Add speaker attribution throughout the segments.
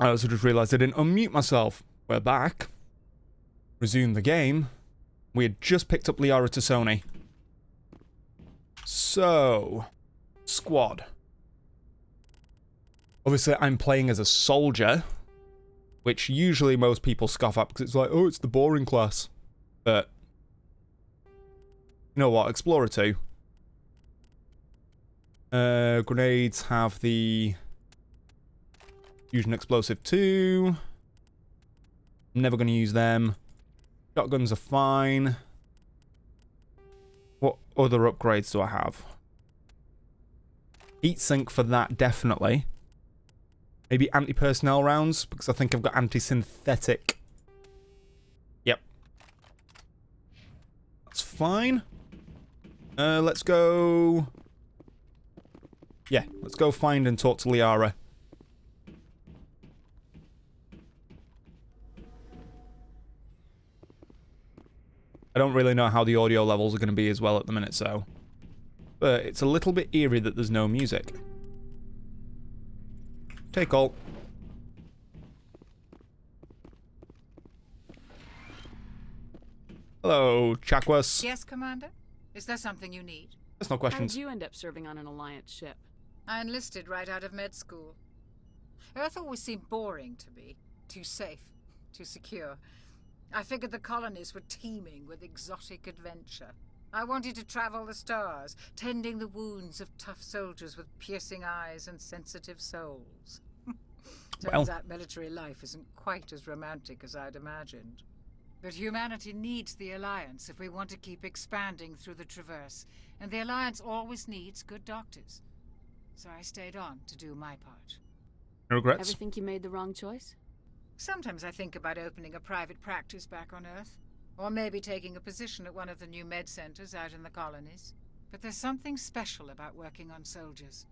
Speaker 1: I also just realised I didn't unmute myself. We're back. Resume the game. We had just picked up Liara Tassoni. So, squad. Obviously, I'm playing as a soldier, which usually most people scoff at because it's like, oh, it's the boring class. But, you know what? Explorer 2. Grenades have the fusion explosive 2. I'm never going to use them. Shotguns are fine. What other upgrades do I have? Heat sink for that, definitely. Maybe anti-personnel rounds, because I think I've got anti-synthetic. Yep. That's fine. Let's go... Yeah, let's go find and talk to Liara. I don't really know how the audio levels are going to be as well at the minute, so... But it's a little bit eerie that there's no music. Take all. Hello, Chakwas.
Speaker 2: Yes, Commander? Is there something you need?
Speaker 1: There's no
Speaker 3: How
Speaker 1: questions.
Speaker 3: did you end up serving on an Alliance ship?
Speaker 2: I enlisted right out of med school. Earth always seemed boring to me. Too safe. Too secure. I figured the colonies were teeming with exotic adventure. I wanted to travel the stars, tending the wounds of tough soldiers with piercing eyes and sensitive souls. Turns out military life isn't quite as romantic as I'd imagined. But humanity needs the Alliance if we want to keep expanding through the Traverse, and the Alliance always needs good doctors. So I stayed on to do my part.
Speaker 1: No regrets?
Speaker 3: Ever think you made the wrong choice?
Speaker 2: Sometimes I think about opening a private practice back on Earth, or maybe taking a position at one of the new med centers out in the colonies. But there's something special about working on soldiers.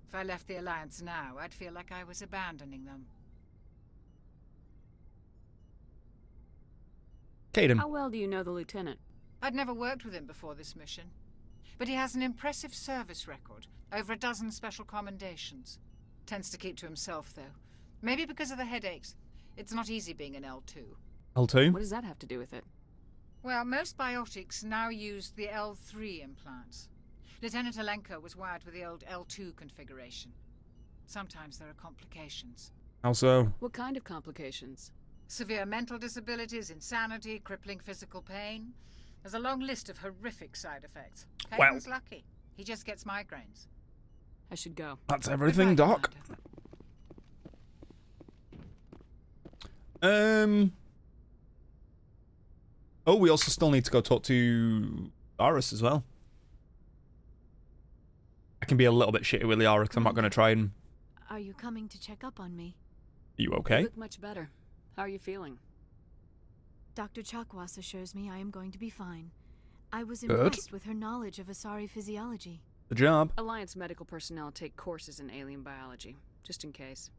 Speaker 2: If I left the Alliance now, I'd feel like I was abandoning them.
Speaker 1: Caden.
Speaker 3: How well do you know the Lieutenant?
Speaker 2: I'd never worked with him before this mission, but he has an impressive service record, over a dozen special commendations. Tends to keep to himself, though. Maybe because of the headaches. It's not easy being an L2.
Speaker 1: L2?
Speaker 3: What does that have to do with it?
Speaker 2: Well, most biotics now use the L3 implants. Lieutenant Alenko was wired with the old L2 configuration. Sometimes there are complications.
Speaker 1: Also,
Speaker 3: What kind of complications?
Speaker 2: Severe mental disabilities, insanity, crippling physical pain. There's a long list of horrific side effects. Caden's lucky. He just gets migraines.
Speaker 3: I should go.
Speaker 1: that's everything,
Speaker 2: Goodbye,
Speaker 1: Doc.
Speaker 2: Commander.
Speaker 1: Oh, we also still need to go talk to Aris as well. I can be a little bit shitty with Liara because I'm not going to try and...
Speaker 4: Are you coming to check up on me?
Speaker 1: Are you
Speaker 3: You
Speaker 1: okay?
Speaker 3: look much better. How are you feeling?
Speaker 4: Dr. Chakwas assures me I am going to be fine. I was
Speaker 1: Good.
Speaker 4: impressed with her knowledge of Asari physiology.
Speaker 1: The job.
Speaker 3: Alliance medical personnel take courses in alien biology, just in case.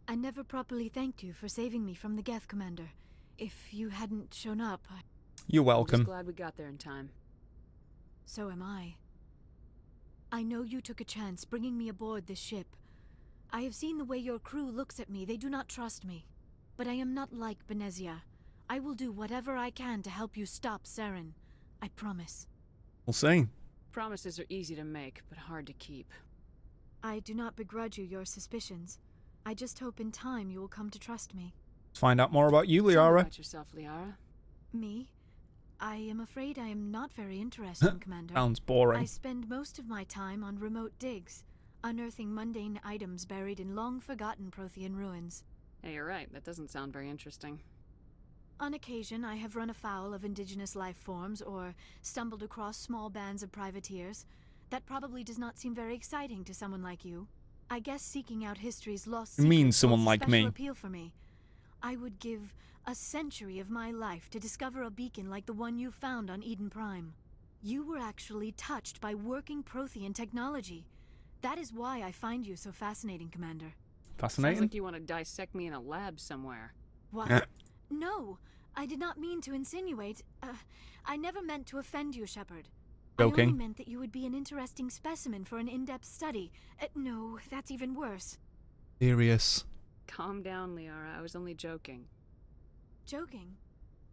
Speaker 4: I never properly thanked you for saving me from the Geth, Commander. If you hadn't shown up,
Speaker 1: You're
Speaker 3: I'm
Speaker 1: welcome.
Speaker 3: just glad we got there in time.
Speaker 4: so am I. I know you took a chance bringing me aboard this ship. I have seen the way your crew looks at me. They do not trust me. But I am not like Benezia. I will do whatever I can to help you stop Saren. I promise.
Speaker 1: We'll see.
Speaker 3: Promises are easy to make, but hard to keep.
Speaker 4: I do not begrudge you your suspicions. I just hope in time you will come to trust me.
Speaker 1: Let's find out more about you,
Speaker 3: Tell me
Speaker 1: Liara.
Speaker 3: about yourself, Liara.
Speaker 4: Me? I am afraid I am not very interesting, Commander.
Speaker 1: Sounds
Speaker 4: I
Speaker 1: boring.
Speaker 4: spend most of my time on remote digs, unearthing mundane items buried in long-forgotten Prothean ruins.
Speaker 3: Hey, you're right. That doesn't sound very interesting.
Speaker 4: On occasion, I have run afoul of indigenous life forms or stumbled across small bands of privateers. That probably does not seem very exciting to someone like you. I guess seeking out history's lost
Speaker 1: You mean
Speaker 4: secrets
Speaker 1: someone
Speaker 4: holds a
Speaker 1: like
Speaker 4: special
Speaker 1: me.
Speaker 4: appeal for me. I would give a century of my life to discover a beacon like the one you found on Eden Prime. You were actually touched by working Prothean technology. That is why I find you so fascinating, Commander.
Speaker 3: Sounds
Speaker 1: Fascinating.
Speaker 3: like you want to dissect me in a lab somewhere.
Speaker 4: What?
Speaker 1: Eh.
Speaker 4: No, I did not mean to insinuate. I never meant to offend you, Shepard.
Speaker 1: Joking.
Speaker 4: I only meant that you would be an interesting specimen for an in-depth study. No, that's even worse.
Speaker 1: Serious.
Speaker 3: Calm down, Liara. I was only joking.
Speaker 4: Joking?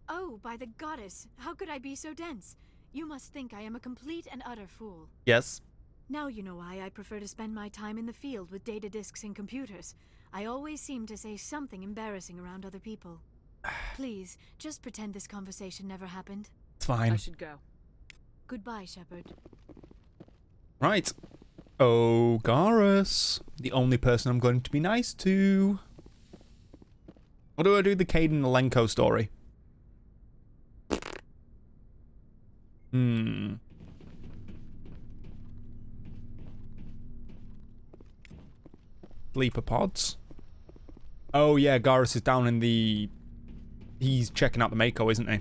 Speaker 4: Oh, by the goddess, how could I be so dense? You must think I am a complete and utter fool.
Speaker 1: Yes.
Speaker 4: Now you know why I prefer to spend my time in the field with data disks and computers. I always seem to say something embarrassing around other people. Please, just pretend this conversation never happened.
Speaker 1: It's fine.
Speaker 3: I should go.
Speaker 4: Goodbye, Shepard.
Speaker 1: Right. Oh, Garrus. The only person I'm going to be nice to. Or do I do the Caden Alenko story? Sleeper pods. Oh yeah, Garrus is down in the... He's checking out the Mako, isn't he?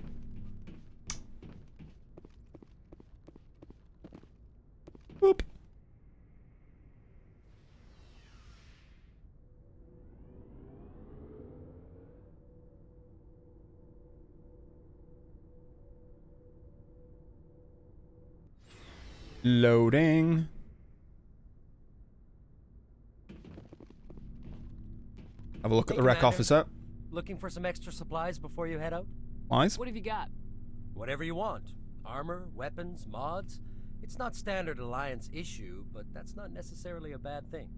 Speaker 1: Whoop. Loading. Have a look at the rec
Speaker 5: Commander.
Speaker 1: officer.
Speaker 5: Looking for some extra supplies before you head out?
Speaker 1: Wise.
Speaker 3: What have you got?
Speaker 5: Whatever you want. Armor, weapons, mods. It's not standard Alliance issue, but that's not necessarily a bad thing.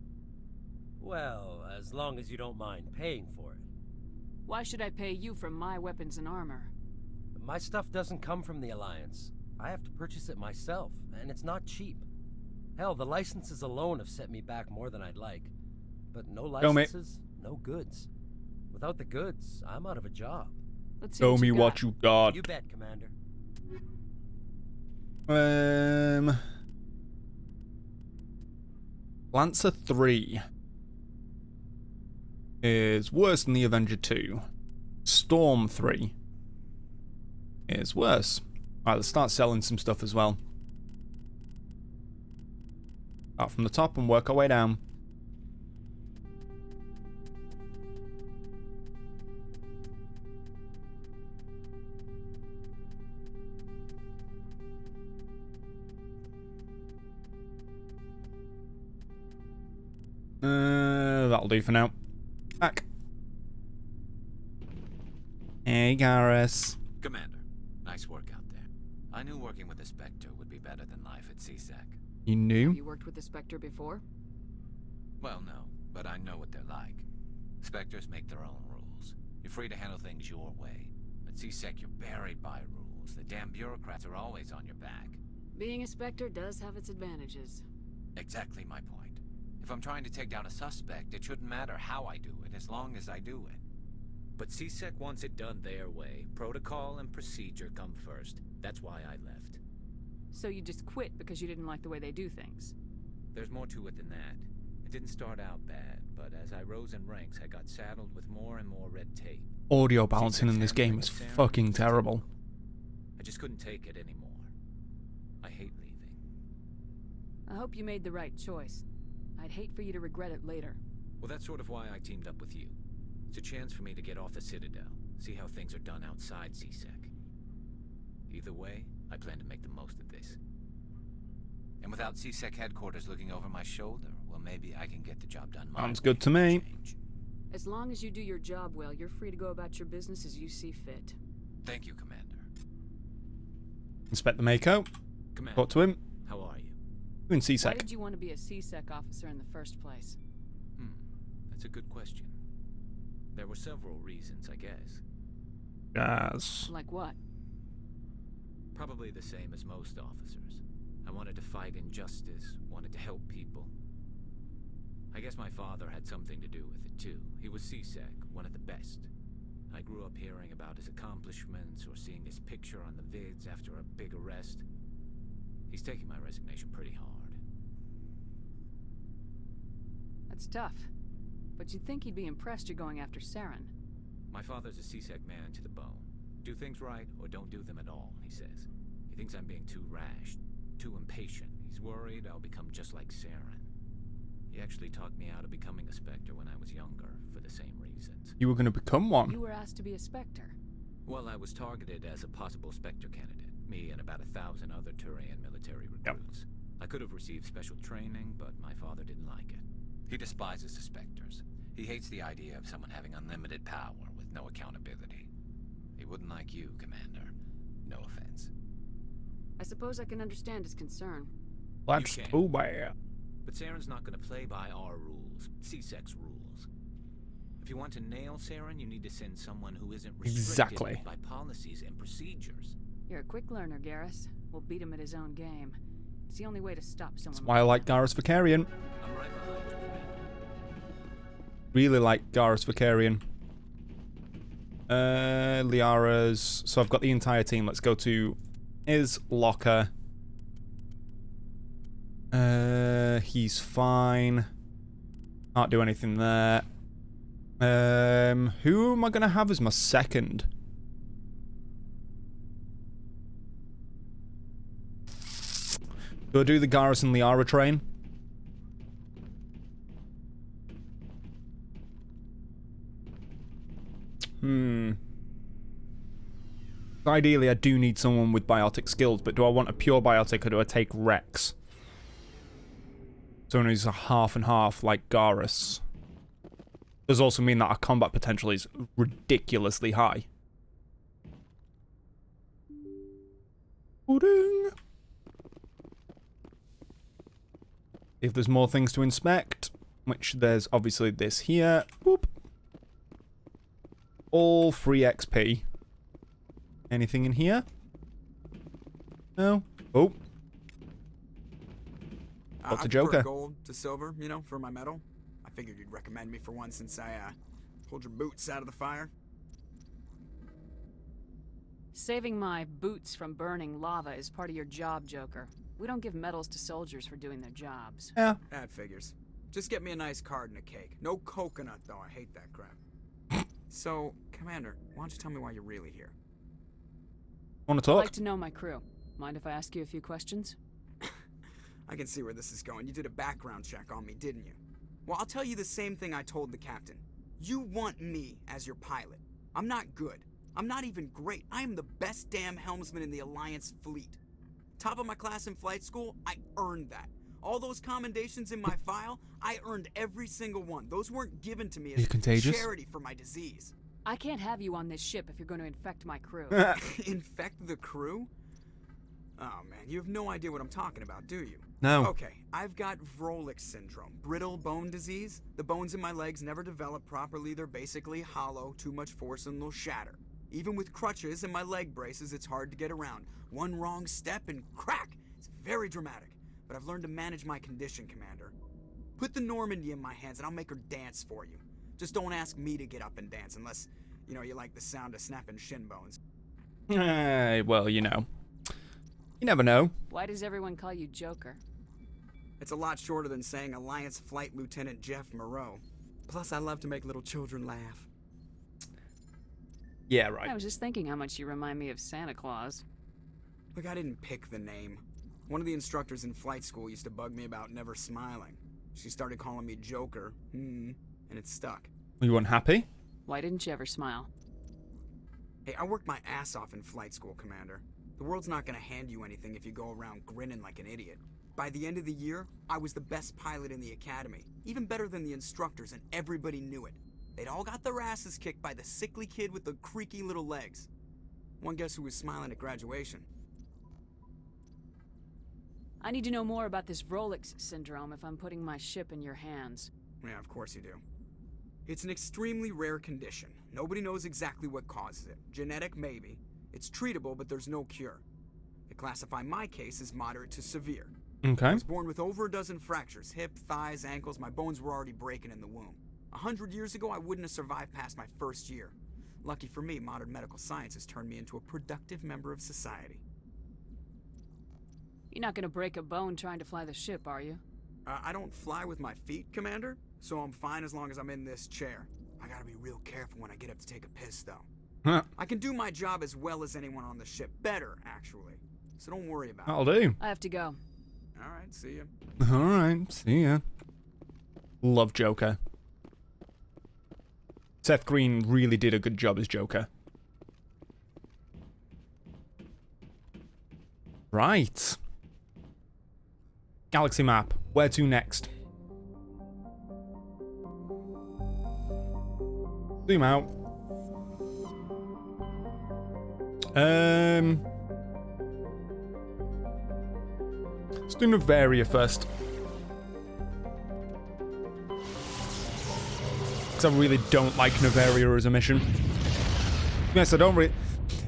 Speaker 5: Well, as long as you don't mind paying for it.
Speaker 3: Why should I pay you for my weapons and armor?
Speaker 5: My stuff doesn't come from the Alliance. I have to purchase it myself, and it's not cheap. Hell, the licenses alone have set me back more than I'd like. But no
Speaker 1: Show me.
Speaker 5: licenses, no goods. Without the goods, I'm out of a job.
Speaker 3: Let's see
Speaker 1: Show
Speaker 3: what
Speaker 1: me
Speaker 3: you
Speaker 1: what
Speaker 3: got.
Speaker 1: you got.
Speaker 5: You bet, Commander.
Speaker 1: Lancer 3 is worse than the Avenger 2. Storm 3 is worse. Alright, let's start selling some stuff as well. Start from the top and work our way down. That'll do for now. Back. Hey, Garrus.
Speaker 6: Commander, nice work out there. I knew working with the Spectre would be better than life at CSEC.
Speaker 1: You knew?
Speaker 3: You worked with the Spectre before?
Speaker 6: Well, no, but I know what they're like. Spectres make their own rules. You're free to handle things your way. At CSEC, you're buried by rules. The damn bureaucrats are always on your back.
Speaker 3: Being a Spectre does have its advantages.
Speaker 6: Exactly my point. If I'm trying to take down a suspect, it shouldn't matter how I do it, as long as I do it. But CSEC wants it done their way. Protocol and procedure come first. That's why I left.
Speaker 3: So you just quit because you didn't like the way they do things?
Speaker 6: There's more to it than that. It didn't start out bad, but as I rose in ranks, I got saddled with more and more red tape.
Speaker 1: Audio balancing in this game is fucking terrible.
Speaker 6: I just couldn't take it anymore. I hate leaving.
Speaker 3: I hope you made the right choice. I'd hate for you to regret it later.
Speaker 6: Well, that's sort of why I teamed up with you. It's a chance for me to get off the Citadel, see how things are done outside CSEC. Either way, I plan to make the most of this. And without CSEC headquarters looking over my shoulder, well, maybe I can get the job done my
Speaker 1: Sounds
Speaker 6: way
Speaker 1: good to
Speaker 6: for a
Speaker 1: me.
Speaker 6: change.
Speaker 3: As long as you do your job well, you're free to go about your business as you see fit.
Speaker 6: Thank you, Commander.
Speaker 1: Inspect the Mako.
Speaker 6: Commander,
Speaker 1: Talk to him.
Speaker 6: how are you?
Speaker 1: Doing
Speaker 3: Why
Speaker 1: CSEC.
Speaker 3: did you want to be a CSEC officer in the first place?
Speaker 6: That's a good question. There were several reasons, I guess.
Speaker 1: Yes.
Speaker 3: Like what?
Speaker 6: Probably the same as most officers. I wanted to fight injustice, wanted to help people. I guess my father had something to do with it too. He was CSEC, one of the best. I grew up hearing about his accomplishments or seeing his picture on the vids after a big arrest. He's taking my resignation pretty hard.
Speaker 3: That's tough. But you'd think he'd be impressed you're going after Saren.
Speaker 6: My father's a CSEC man to the bone. Do things right or don't do them at all, he says. He thinks I'm being too rash, too impatient. He's worried I'll become just like Saren. He actually talked me out of becoming a Spectre when I was younger, for the same reasons.
Speaker 1: You were going to become one.
Speaker 3: You were asked to be a Spectre.
Speaker 6: Well, I was targeted as a possible Spectre candidate. Me and about 1,000 other Turian military recruits. I could have received special training, but my father didn't like it. He despises the Spectres. He hates the idea of someone having unlimited power with no accountability. He wouldn't like you, Commander. No offense.
Speaker 3: I suppose I can understand his concern.
Speaker 1: That's
Speaker 6: You can.
Speaker 1: too bad.
Speaker 6: But Saren's not going to play by our rules, C-Sec's rules. If you want to nail Saren, you need to send someone who isn't restricted
Speaker 1: Exactly.
Speaker 6: by policies and procedures.
Speaker 3: You're a quick learner, Garrus. We'll beat him at his own game. It's the only way to stop someone.
Speaker 1: That's why I like Garrus Vakarian.
Speaker 6: I'm right behind you, Commander.
Speaker 1: Really like Garrus Vakarian. Liara's. So I've got the entire team. Let's go to his locker. He's fine. Can't do anything there. Who am I gonna have as my second? Do I do the Garrus and Liara train? Ideally, I do need someone with biotic skills, but do I want a pure biotic or do I take Rex? Someone who's a half and half like Garrus. Does also mean that our combat potential is ridiculously high. Pudding. If there's more things to inspect, which there's obviously this here. Whoop. All free XP. Anything in here? No. Oh. What's
Speaker 7: I
Speaker 1: a
Speaker 7: prefer
Speaker 1: Joker?
Speaker 7: gold to silver, you know, for my medal. I figured you'd recommend me for one since I pulled your boots out of the fire.
Speaker 3: Saving my boots from burning lava is part of your job, Joker. We don't give medals to soldiers for doing their jobs.
Speaker 1: Yeah.
Speaker 7: That figures. Just get me a nice card and a cake. No coconut, though. I hate that crap. So, Commander, why don't you tell me why you're really here?
Speaker 1: Want to
Speaker 3: I'd
Speaker 1: talk?
Speaker 3: like to know my crew. Mind if I ask you a few questions?
Speaker 7: I can see where this is going. You did a background check on me, didn't you? Well, I'll tell you the same thing I told the captain. You want me as your pilot. I'm not good. I'm not even great. I am the best damn helmsman in the Alliance fleet. Top of my class in flight school, I earned that. All those commendations in my file, I earned every single one. Those weren't given to me
Speaker 1: Are you
Speaker 7: as
Speaker 1: contagious?
Speaker 7: charity for my disease.
Speaker 3: I can't have you on this ship if you're going to infect my crew.
Speaker 7: Infect the crew? Oh man, you have no idea what I'm talking about, do you?
Speaker 1: No.
Speaker 7: Okay, I've got Vrolik syndrome, brittle bone disease. The bones in my legs never develop properly. They're basically hollow, too much force and they'll shatter. Even with crutches and my leg braces, it's hard to get around. One wrong step and crack! It's very dramatic. But I've learned to manage my condition, Commander. Put the Normandy in my hands and I'll make her dance for you. Just don't ask me to get up and dance unless, you know, you like the sound of snapping shin bones.
Speaker 1: Well, you know. You never know.
Speaker 3: Why does everyone call you Joker?
Speaker 7: It's a lot shorter than saying Alliance Flight Lieutenant Jeff Moreau. Plus, I love to make little children laugh.
Speaker 1: Yeah, right.
Speaker 3: I was just thinking how much you remind me of Santa Claus.
Speaker 7: Look, I didn't pick the name. One of the instructors in flight school used to bug me about never smiling. She started calling me Joker, and it stuck.
Speaker 1: Were you unhappy?
Speaker 3: Why didn't you ever smile?
Speaker 7: Hey, I worked my ass off in flight school, Commander. The world's not gonna hand you anything if you go around grinning like an idiot. By the end of the year, I was the best pilot in the academy, even better than the instructors, and everybody knew it. They'd all got their asses kicked by the sickly kid with the creaky little legs. One guess who was smiling at graduation?
Speaker 3: I need to know more about this Vrolik syndrome if I'm putting my ship in your hands.
Speaker 7: Yeah, of course you do. It's an extremely rare condition. Nobody knows exactly what causes it. Genetic, maybe. It's treatable, but there's no cure. They classify my case as moderate to severe. I
Speaker 1: Okay.
Speaker 7: was born with over a dozen fractures. Hip, thighs, ankles. My bones were already breaking in the womb. 100 years ago, I wouldn't have survived past my first year. Lucky for me, modern medical science has turned me into a productive member of society.
Speaker 3: You're not gonna break a bone trying to fly the ship, are you?
Speaker 7: I don't fly with my feet, Commander, so I'm fine as long as I'm in this chair. I gotta be real careful when I get up to take a piss, though.
Speaker 1: Huh.
Speaker 7: I can do my job as well as anyone on the ship. Better, actually. So don't worry about
Speaker 1: That'll
Speaker 7: it.
Speaker 1: do.
Speaker 3: I have to go.
Speaker 7: Alright, see ya.
Speaker 1: Alright, see ya. Love Joker. Seth Green really did a good job as Joker. Right. Galaxy map. Where to next? Zoom out. Let's do Novaria first. Because I really don't like Novaria as a mission. Yes, I don't really...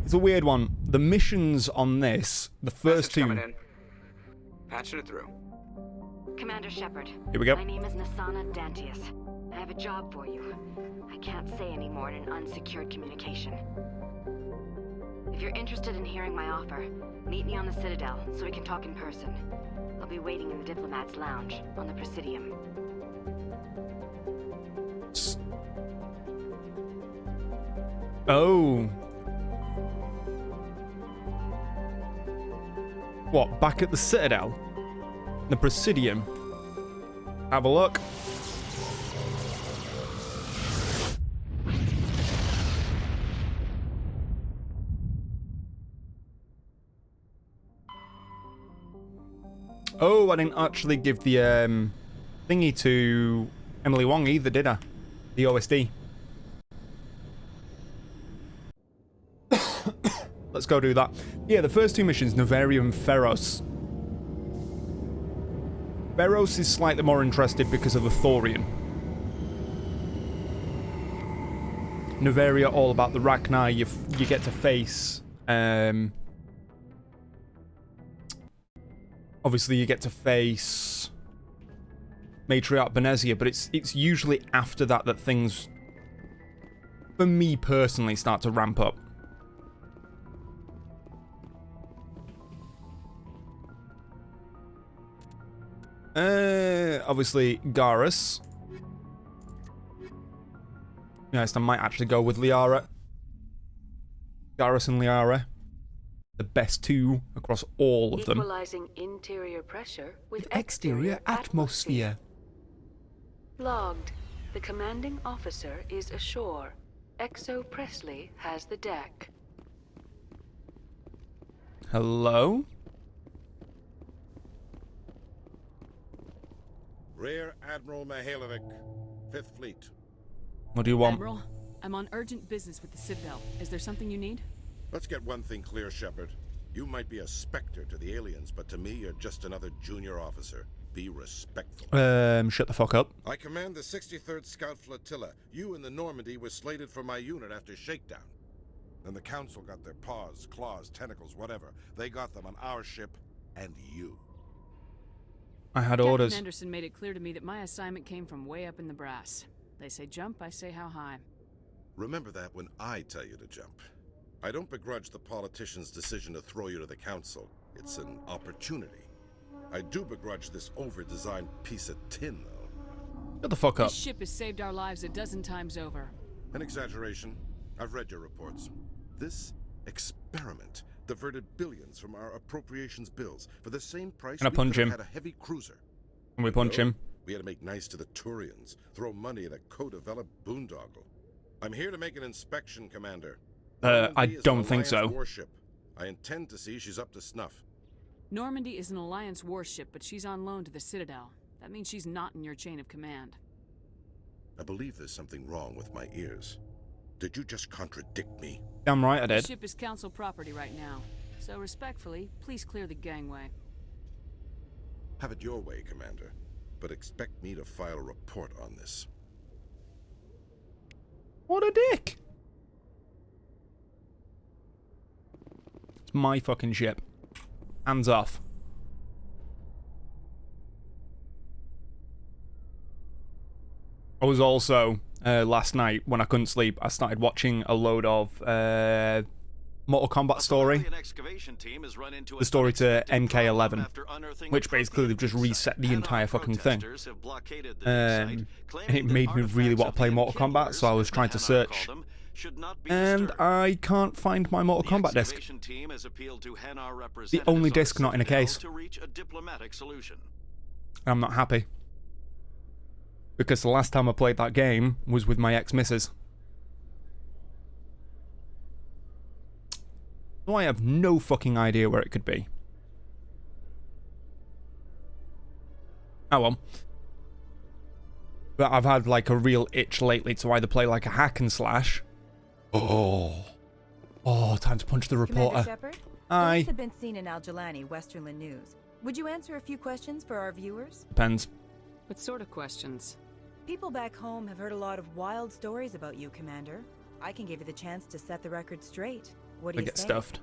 Speaker 1: It's a weird one. The missions on this, the first two...
Speaker 7: Coming in. Patching it through.
Speaker 8: Commander Shepard.
Speaker 1: Here we go.
Speaker 8: My name is Nasana Dantius. I have a job for you. I can't say any more in an unsecured communication. If you're interested in hearing my offer, meet me on the Citadel so we can talk in person. I'll be waiting in the Diplomat's Lounge on the Presidium.
Speaker 1: Oh. What, back at the Citadel? The Presidium? Have a look. Oh, I didn't actually give the thingy to Emily Wong either, did I? The OSD. Let's go do that. Yeah, the first two missions, Novaria and Feros. Feros is slightly more interested because of the Thorian. Novaria, all about the Rachni. You get to face... obviously, you get to face Matriarch Benezia, but it's usually after that that things, for me personally, start to ramp up. Obviously, Garrus. Yes, I might actually go with Liara. Garrus and Liara. The best two across all of them.
Speaker 8: Equalizing interior pressure with
Speaker 1: Exterior atmosphere.
Speaker 8: Logged. The commanding officer is ashore. Exo Presley has the deck.
Speaker 1: Hello?
Speaker 9: Rear Admiral Mihailovic, 5th Fleet.
Speaker 1: What do you want?
Speaker 3: Admiral, I'm on urgent business with the Citadel. Is there something you need?
Speaker 9: Let's get one thing clear, Shepard. You might be a specter to the aliens, but to me, you're just another junior officer. Be respectful.
Speaker 1: Shut the fuck up.
Speaker 9: I command the 63rd Scout Flotilla. You and the Normandy were slated for my unit after shakedown. Then the Council got their paws, claws, tentacles, whatever. They got them on our ship, and you.
Speaker 1: I had
Speaker 3: Captain
Speaker 1: orders.
Speaker 3: Anderson made it clear to me that my assignment came from way up in the brass. They say jump, I say how high.
Speaker 9: Remember that when I tell you to jump. I don't begrudge the politician's decision to throw you to the Council. It's an opportunity. I do begrudge this over-designed piece of tin, though.
Speaker 1: Shut the fuck up.
Speaker 3: This ship has saved our lives a dozen times over.
Speaker 9: An exaggeration. I've read your reports. This experiment diverted billions from our appropriations bills for the same price
Speaker 1: Can I
Speaker 9: we
Speaker 1: punch
Speaker 9: could have
Speaker 1: him?
Speaker 9: had a heavy cruiser.
Speaker 1: Can we punch him?
Speaker 9: We had to make nice to the Turians, throw money at a co-developed boondoggle. I'm here to make an inspection, Commander.
Speaker 1: I
Speaker 9: Normandy is
Speaker 1: don't
Speaker 9: an
Speaker 1: think so.
Speaker 9: Alliance warship. I intend to see she's up to snuff.
Speaker 3: Normandy is an Alliance warship, but she's on loan to the Citadel. That means she's not in your chain of command.
Speaker 9: I believe there's something wrong with my ears. Did you just contradict me?
Speaker 1: Damn right I
Speaker 3: The
Speaker 1: did.
Speaker 3: ship is Council property right now. So respectfully, please clear the gangway.
Speaker 9: Have it your way, Commander. But expect me to file a report on this.
Speaker 1: What a dick. It's my fucking ship. Hands off. I was also, last night, when I couldn't sleep, I started watching a load of Mortal Kombat story. The story to MK11, which basically they've just reset the entire fucking thing. And it made me really want to play Mortal Kombat, so I was trying to search. And I can't find my Mortal Kombat disc. The only disc not in a case. And I'm not happy. Because the last time I played that game was with my ex-missus. So I have no fucking idea where it could be. Oh well. But I've had like a real itch lately to either play like a hack and slash. Oh, time to punch the reporter.
Speaker 10: Commander Shepard?
Speaker 1: Hi.
Speaker 10: Police have been seen in Al Jelani, Westerland News. Would you answer a few questions for our viewers?
Speaker 1: Depends.
Speaker 3: What sort of questions?
Speaker 10: People back home have heard a lot of wild stories about you, Commander. I can give you the chance to set the record straight. What do
Speaker 1: I
Speaker 10: you
Speaker 1: get
Speaker 10: say?
Speaker 1: stuffed.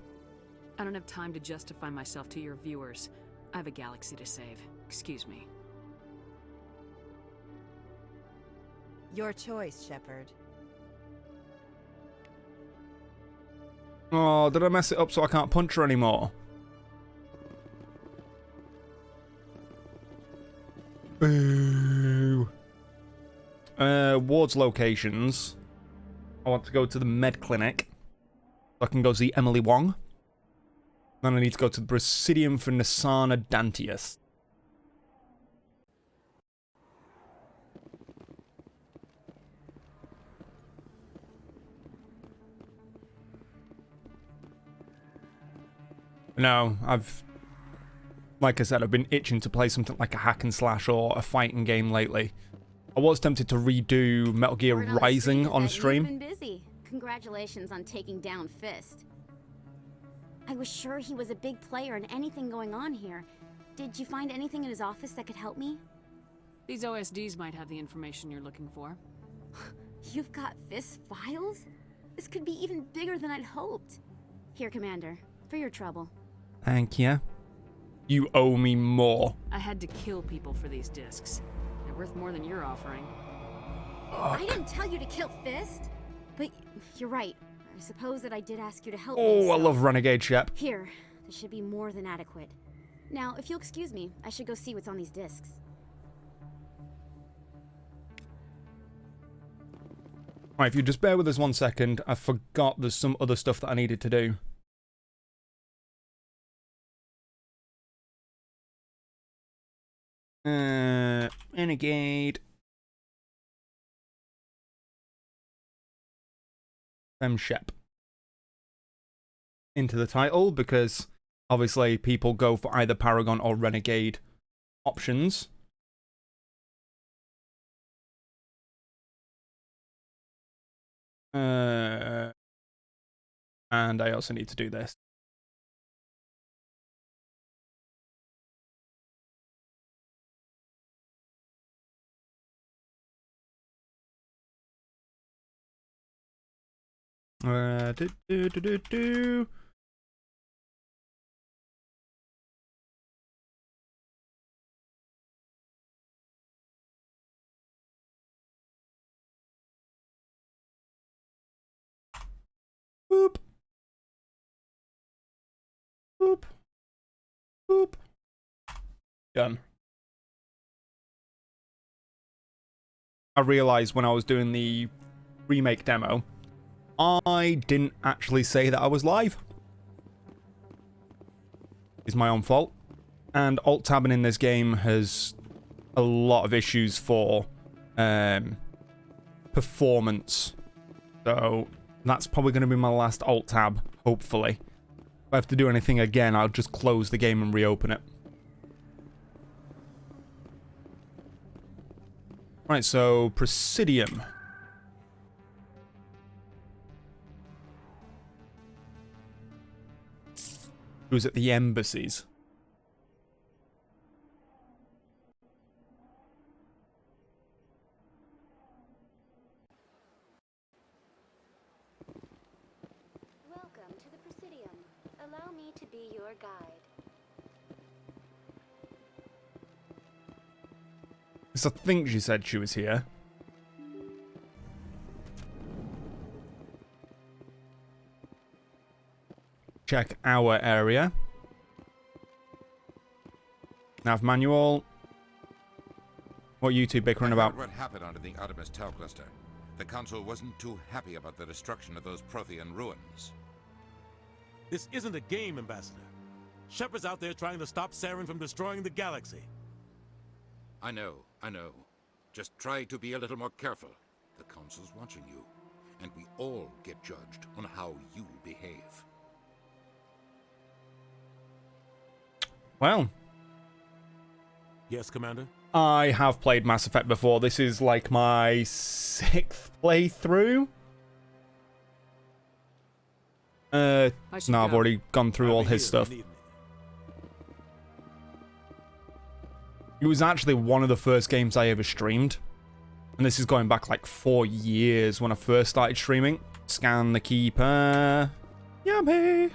Speaker 3: I don't have time to justify myself to your viewers. I have a galaxy to save. Excuse me.
Speaker 10: Your choice, Shepard.
Speaker 1: Oh, did I mess it up so I can't punch her anymore? Boo. Ward's locations. I want to go to the med clinic. So I can go see Emily Wong. Then I need to go to the Presidium for Nasana Dantius. No, like I said, I've been itching to play something like a hack and slash or a fighting game lately. I was tempted to redo Metal Gear
Speaker 11: Word on the
Speaker 1: Rising
Speaker 11: street is
Speaker 1: on
Speaker 11: that
Speaker 1: stream.
Speaker 11: You've been busy. Congratulations on taking down Fist. I was sure he was a big player in anything going on here. Did you find anything in his office that could help me?
Speaker 3: These OSDs might have the information you're looking for.
Speaker 11: You've got Fist files? This could be even bigger than I'd hoped. Here, Commander, for your trouble.
Speaker 1: Thank you. You owe me more.
Speaker 3: I had to kill people for these discs. They're worth more than you're offering.
Speaker 11: I didn't tell you to kill Fist. But you're right. I suppose that I did ask you to help me.
Speaker 1: Oh, I
Speaker 11: So
Speaker 1: love Renegade Shep.
Speaker 11: here, this should be more than adequate. Now, if you'll excuse me, I should go see what's on these discs.
Speaker 1: Right, if you just bear with us 1 second, I forgot there's some other stuff that I needed to do. Renegade. Shep. Into the title, because obviously people go for either Paragon or Renegade options. And I also need to do this. Do. Boop. Boop. Boop. Done. I realized when I was doing the remake demo, I didn't actually say that I was live. It's my own fault. And alt-tabbing in this game has a lot of issues for performance. So that's probably going to be my last alt-tab, hopefully. If I have to do anything again, I'll just close the game and reopen it. Right, so Presidium. Who's at the embassies?
Speaker 8: Welcome to the Presidium. Allow me to be your guide.
Speaker 1: Because I think she said she was here. Check our area. Nav manual. What are you two bickering about?
Speaker 12: What happened under the Artemis Tau cluster? The Council wasn't too happy about the destruction of those Prothean ruins.
Speaker 13: This isn't a game, Ambassador. Shepard's out there trying to stop Saren from destroying the galaxy.
Speaker 12: I know. Just try to be a little more careful. The Council's watching you, and we all get judged on how you behave.
Speaker 1: Well.
Speaker 13: Yes, Commander?
Speaker 1: I have played Mass Effect before. This is like my 6th playthrough. No, I've already gone through all his stuff. It was actually one of the first games I ever streamed. And this is going back like 4 years when I first started streaming. Scan the Keeper. Yummy!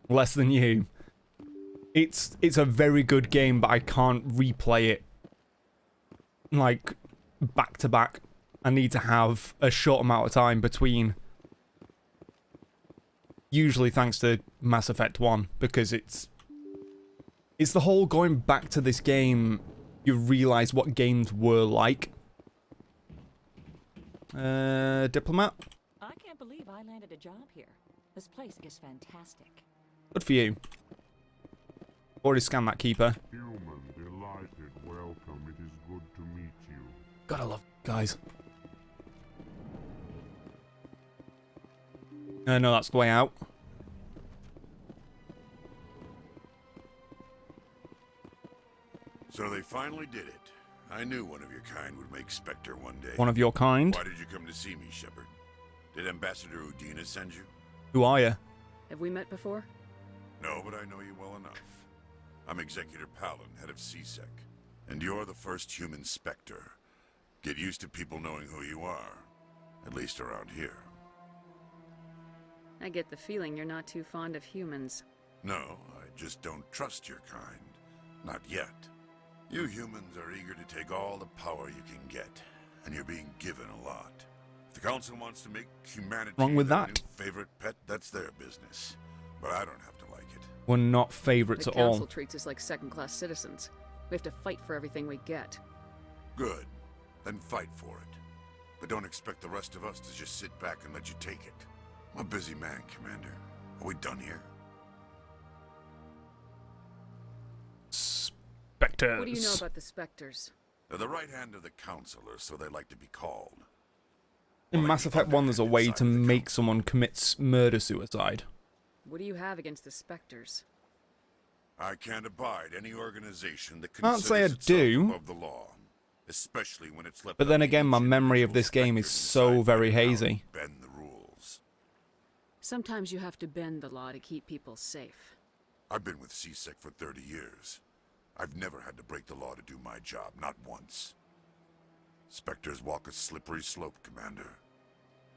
Speaker 1: Less than you. It's a very good game, but I can't replay it like back to back. I need to have a short amount of time between. Usually thanks to Mass Effect 1, because it's the whole going back to this game, you realise what games were like. Diplomat?
Speaker 14: I can't believe I landed a job here. This place is fantastic.
Speaker 1: Good for you. Already scanned that Keeper.
Speaker 15: Human, delighted, welcome. It is good to meet you.
Speaker 1: Gotta love guys. No, that's the way out.
Speaker 16: So they finally did it. I knew one of your kind would make Spectre one day.
Speaker 1: One of your kind?
Speaker 16: Why did you come to see me, Shepard? Did Ambassador Udina send you?
Speaker 1: Who are you?
Speaker 3: Have we met before?
Speaker 16: No, but I know you well enough. I'm Executor Palin, head of CSEC. And you're the first human Spectre. Get used to people knowing who you are. At least around here.
Speaker 3: I get the feeling you're not too fond of humans.
Speaker 16: No, I just don't trust your kind. Not yet. You humans are eager to take all the power you can get, and you're being given a lot. If the Council wants to make humanity
Speaker 1: wrong with
Speaker 16: their
Speaker 1: that?
Speaker 16: new favorite pet, that's their business. But I don't have to like it.
Speaker 1: We're not favourites
Speaker 3: The
Speaker 1: at all.
Speaker 3: council treats us like second-class citizens. We have to fight for everything we get.
Speaker 16: Good. Then fight for it. But don't expect the rest of us to just sit back and let you take it. I'm a busy man, Commander. Are we done here?
Speaker 1: Spectres.
Speaker 3: What do you know about the Spectres?
Speaker 16: They're the right hand of the Council, or so they like to be called.
Speaker 1: In Mass Effect 1, there's a way to make someone commit murder-suicide.
Speaker 3: What do you have against the Spectres?
Speaker 16: I can't abide any organization that
Speaker 1: Can't say I
Speaker 16: considers itself
Speaker 1: do.
Speaker 16: above the law, especially when it's left
Speaker 1: But then
Speaker 16: up to
Speaker 1: again, my
Speaker 16: each
Speaker 1: memory of this game is so very hazy.
Speaker 16: bend the rules.
Speaker 3: Sometimes you have to bend the law to keep people safe.
Speaker 16: I've been with CSEC for 30 years. I've never had to break the law to do my job, not once. Spectres walk a slippery slope, Commander.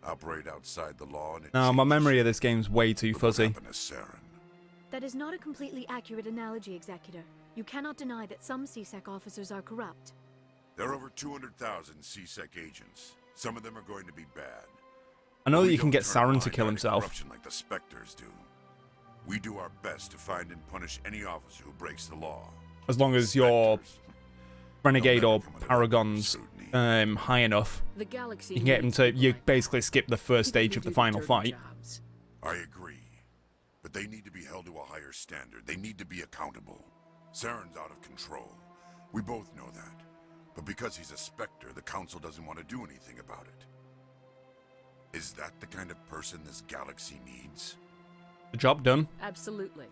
Speaker 16: Operate outside the law and it
Speaker 1: No, my memory of this game's way too fuzzy.
Speaker 16: happened to Saren.
Speaker 4: That is not a completely accurate analogy, Executor. You cannot deny that some CSEC officers are corrupt.
Speaker 16: There are over 200,000 CSEC agents. Some of them are going to be bad.
Speaker 1: I know
Speaker 16: But
Speaker 1: that
Speaker 16: we
Speaker 1: you can
Speaker 16: don't
Speaker 1: get
Speaker 16: turn a
Speaker 1: Saren to
Speaker 16: blind
Speaker 1: kill
Speaker 16: eye
Speaker 1: himself.
Speaker 16: corruption like the Spectres do. We do our best to find and punish any officer who breaks the law.
Speaker 1: As long as your Renegade or Paragon's high enough,
Speaker 3: The galaxy
Speaker 1: you can get him
Speaker 3: needs
Speaker 1: to.
Speaker 3: people
Speaker 1: You
Speaker 3: like
Speaker 1: basically skip the first
Speaker 3: people
Speaker 1: stage
Speaker 3: who
Speaker 1: of the
Speaker 3: do
Speaker 1: final
Speaker 3: dirty
Speaker 1: fight.
Speaker 3: jobs.
Speaker 16: I agree. But they need to be held to a higher standard. They need to be accountable. Saren's out of control. We both know that. But because he's a Spectre, the Council doesn't want to do anything about it. Is that the kind of person this galaxy needs?
Speaker 1: The job done.
Speaker 3: Absolutely.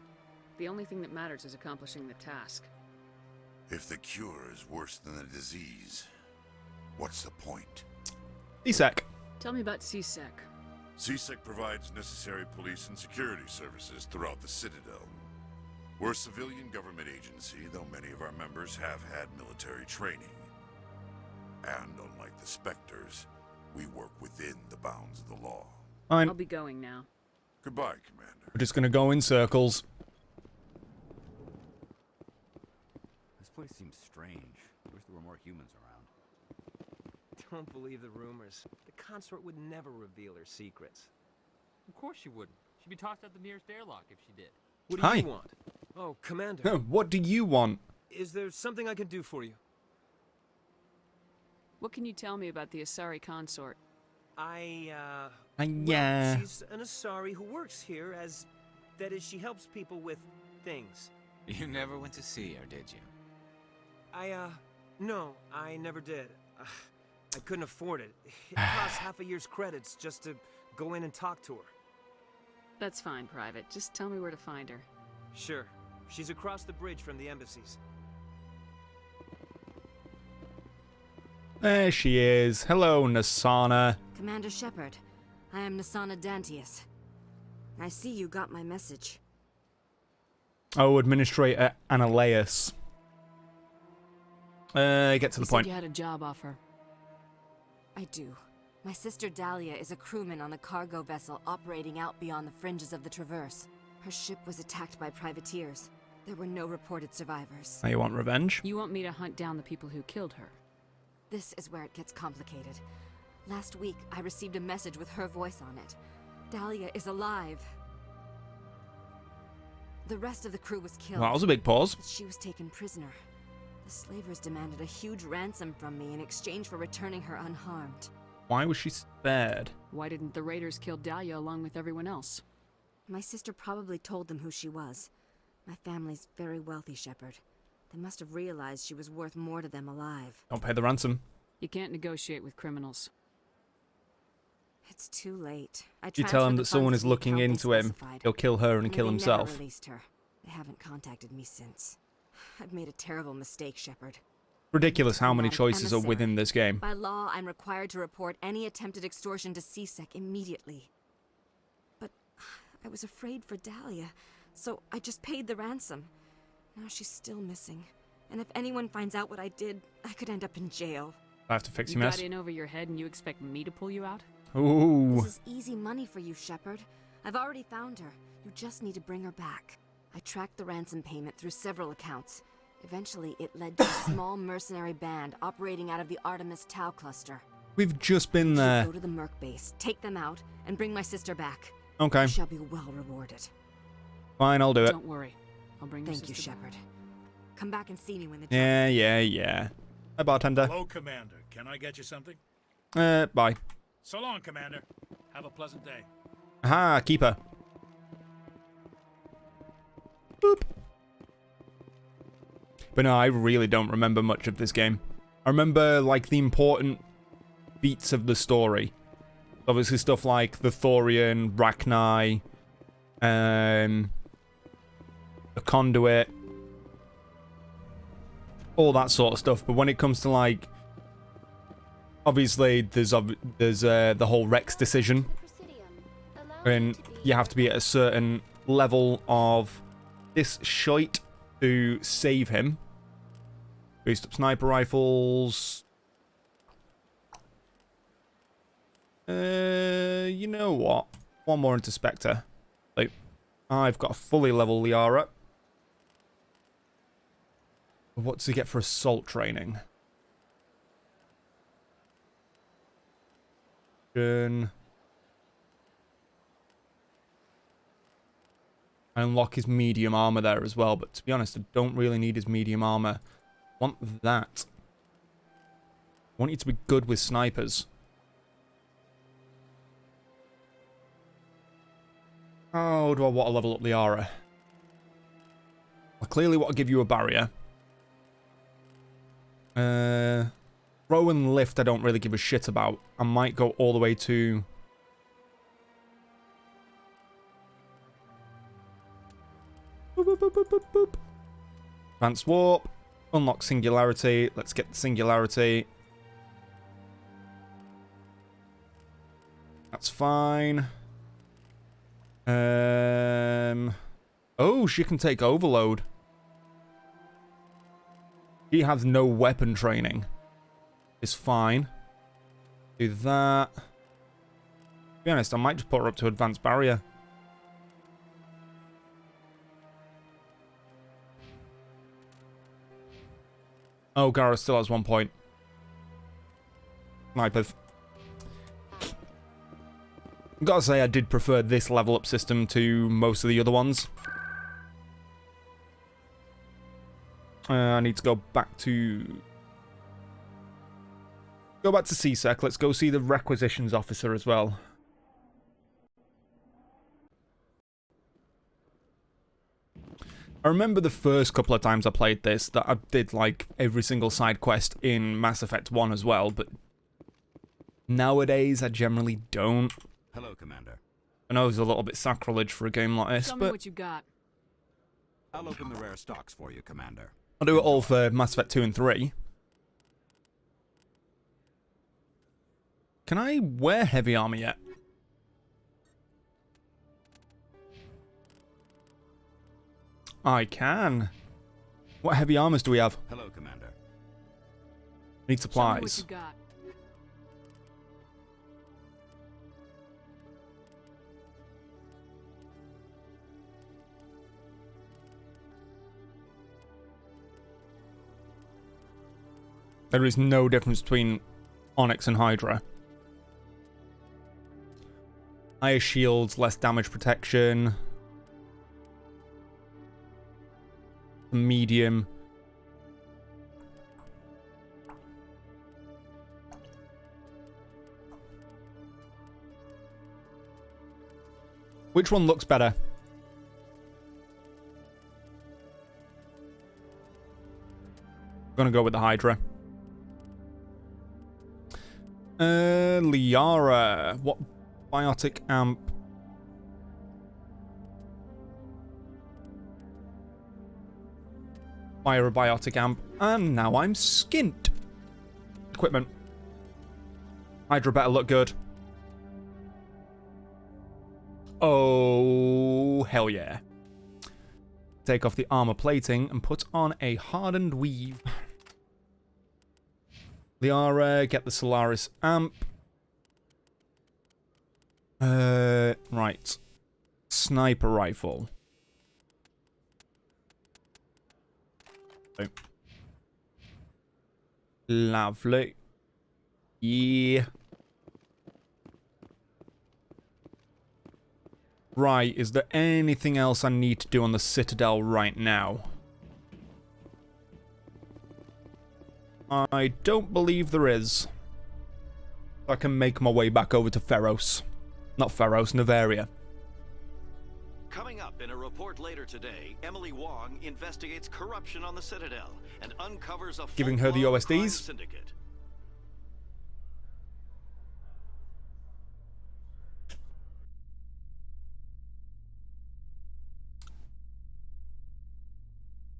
Speaker 3: The only thing that matters is accomplishing the task.
Speaker 16: If the cure is worse than the disease, what's the point?
Speaker 1: CSEC.
Speaker 3: Tell me about CSEC.
Speaker 16: CSEC provides necessary police and security services throughout the Citadel. We're a civilian government agency, though many of our members have had military training. And unlike the Spectres, we work within the bounds of the law.
Speaker 1: Fine.
Speaker 3: I'll be going now.
Speaker 16: Goodbye, Commander.
Speaker 1: We're just gonna go in circles.
Speaker 17: This place seems strange. I wish there were more humans around.
Speaker 18: Don't believe the rumors. The consort would never reveal her secrets.
Speaker 19: Of course she wouldn't. She'd be tossed out the nearest airlock if she did.
Speaker 18: What do
Speaker 1: Hi.
Speaker 18: you want? Oh, Commander.
Speaker 1: What do you want?
Speaker 18: Is there something I can do for you?
Speaker 3: What can you tell me about the Asari consort?
Speaker 18: Yeah.
Speaker 1: Yeah.
Speaker 18: She's an Asari who works here as... That is, she helps people with things.
Speaker 6: You never went to see her, did you?
Speaker 18: No, I never did. I couldn't afford it. It costs half a year's credits just to go in and talk to her.
Speaker 3: That's fine, Private. Just tell me where to find her.
Speaker 18: Sure. She's across the bridge from the embassies.
Speaker 1: There she is. Hello, Nassana.
Speaker 8: Commander Shepard, I am Nassana Dantius. I see you got my message.
Speaker 1: Oh, Administrator Analeus. Get to the point.
Speaker 3: You had a job offer.
Speaker 8: I do. My sister Dahlia is a crewman on the cargo vessel operating out beyond the fringes of the Traverse. Her ship was attacked by privateers. There were no reported survivors.
Speaker 1: Now you want revenge?
Speaker 3: You want me to hunt down the people who killed her?
Speaker 8: This is where it gets complicated. Last week, I received a message with her voice on it. Dahlia is alive. The rest of the crew was killed.
Speaker 1: Well, that was a big pause.
Speaker 8: But she was taken prisoner. The slavers demanded a huge ransom from me in exchange for returning her unharmed.
Speaker 1: Why was she spared?
Speaker 3: Why didn't the raiders kill Dahlia along with everyone else?
Speaker 8: My sister probably told them who she was. My family's very wealthy, Shepard. They must have realized she was worth more to them alive.
Speaker 1: Don't pay the ransom.
Speaker 3: You can't negotiate with criminals.
Speaker 8: It's too late.
Speaker 1: You tell him that someone is looking into him, he'll kill her and kill himself.
Speaker 8: Never released her. They haven't contacted me since. I've made a terrible mistake, Shepard.
Speaker 1: Ridiculous how many choices are within this game.
Speaker 8: By law, I'm required to report any attempted extortion to CSEC immediately. But I was afraid for Dahlia, so I just paid the ransom. Now she's still missing. And if anyone finds out what I did, I could end up in jail.
Speaker 1: I have to fix your
Speaker 3: You
Speaker 1: mess.
Speaker 3: got in over your head and you expect me to pull you out?
Speaker 1: Ooh.
Speaker 8: This is easy money for you, Shepard. I've already found her. You just need to bring her back. I tracked the ransom payment through several accounts. Eventually, it led to a small mercenary band operating out of the Artemis Tau cluster.
Speaker 1: We've just been there.
Speaker 8: Go to the Merc base, take them out, and bring my sister back.
Speaker 1: Okay.
Speaker 8: You shall be well rewarded.
Speaker 1: Fine, I'll do it.
Speaker 3: Don't worry. I'll bring
Speaker 8: Thank you, Shepard. Come back and see me when the
Speaker 1: Yeah. Hi, bartender.
Speaker 20: Hello, Commander. Can I get you something?
Speaker 1: Bye.
Speaker 20: So long, Commander. Have a pleasant day.
Speaker 1: Aha, keeper. Boop. But no, I really don't remember much of this game. I remember, like, the important beats of the story. Obviously stuff like the Thorian, Rachni, the Conduit, all that sort of stuff. But when it comes to, like, obviously there's the whole Rex decision, and you have to be at a certain level of this shite to save him. Boost up sniper rifles. You know what? One more into Spectre. Like, I've got a fully level Liara. What does he get for assault training? I unlock his medium armor there as well, but to be honest, I don't really need his medium armor. I want that. I want you to be good with snipers. How do I want to level up Liara? I clearly want to give you a barrier. Throw and lift I don't really give a shit about. I might go all the way to... Boop, boop, boop, boop, boop, boop. Advanced warp. Unlock singularity. Let's get the singularity. That's fine. Oh, she can take overload. She has no weapon training. It's fine. Do that. To be honest, I might just put her up to advanced barrier. Oh, Garrus still has 1 point. Snipers. Gotta say, I did prefer this level up system to most of the other ones. I need to go back to... Go back to CSEC. Let's go see the requisitions officer as well. I remember the first couple of times I played this that I did like every single side quest in Mass Effect 1 as well, but nowadays I generally don't.
Speaker 17: Hello, Commander.
Speaker 1: I know it's a little bit sacrilege for a game like this,
Speaker 3: Tell me
Speaker 1: but
Speaker 3: what you got.
Speaker 17: I'll open the rare stocks for you, Commander.
Speaker 1: I'll do it all for Mass Effect 2 and 3. Can I wear heavy armor yet? I can. What heavy armors do we have?
Speaker 17: Hello, Commander.
Speaker 1: Need
Speaker 3: Tell me what
Speaker 1: supplies.
Speaker 3: you got.
Speaker 1: There is no difference between Onyx and Hydra. Higher shields, less damage protection. Medium. Which one looks better? I'm gonna go with the Hydra. Liara. What biotic amp? Fire a biotic amp. And now I'm skint. Equipment. Hydra better look good. Oh, hell yeah. Take off the armor plating and put on a hardened weave. Liara, get the Solaris amp. Right. Sniper rifle. Lovely. Yeah. Right, is there anything else I need to do on the Citadel right now? I don't believe there is. I can make my way back over to Feros. Not Feros, Novaria.
Speaker 21: Coming up in a report later today, Emily Wong investigates corruption on the Citadel and uncovers a
Speaker 1: Giving her the
Speaker 21: full-blown crime
Speaker 1: OSDs?
Speaker 21: syndicate.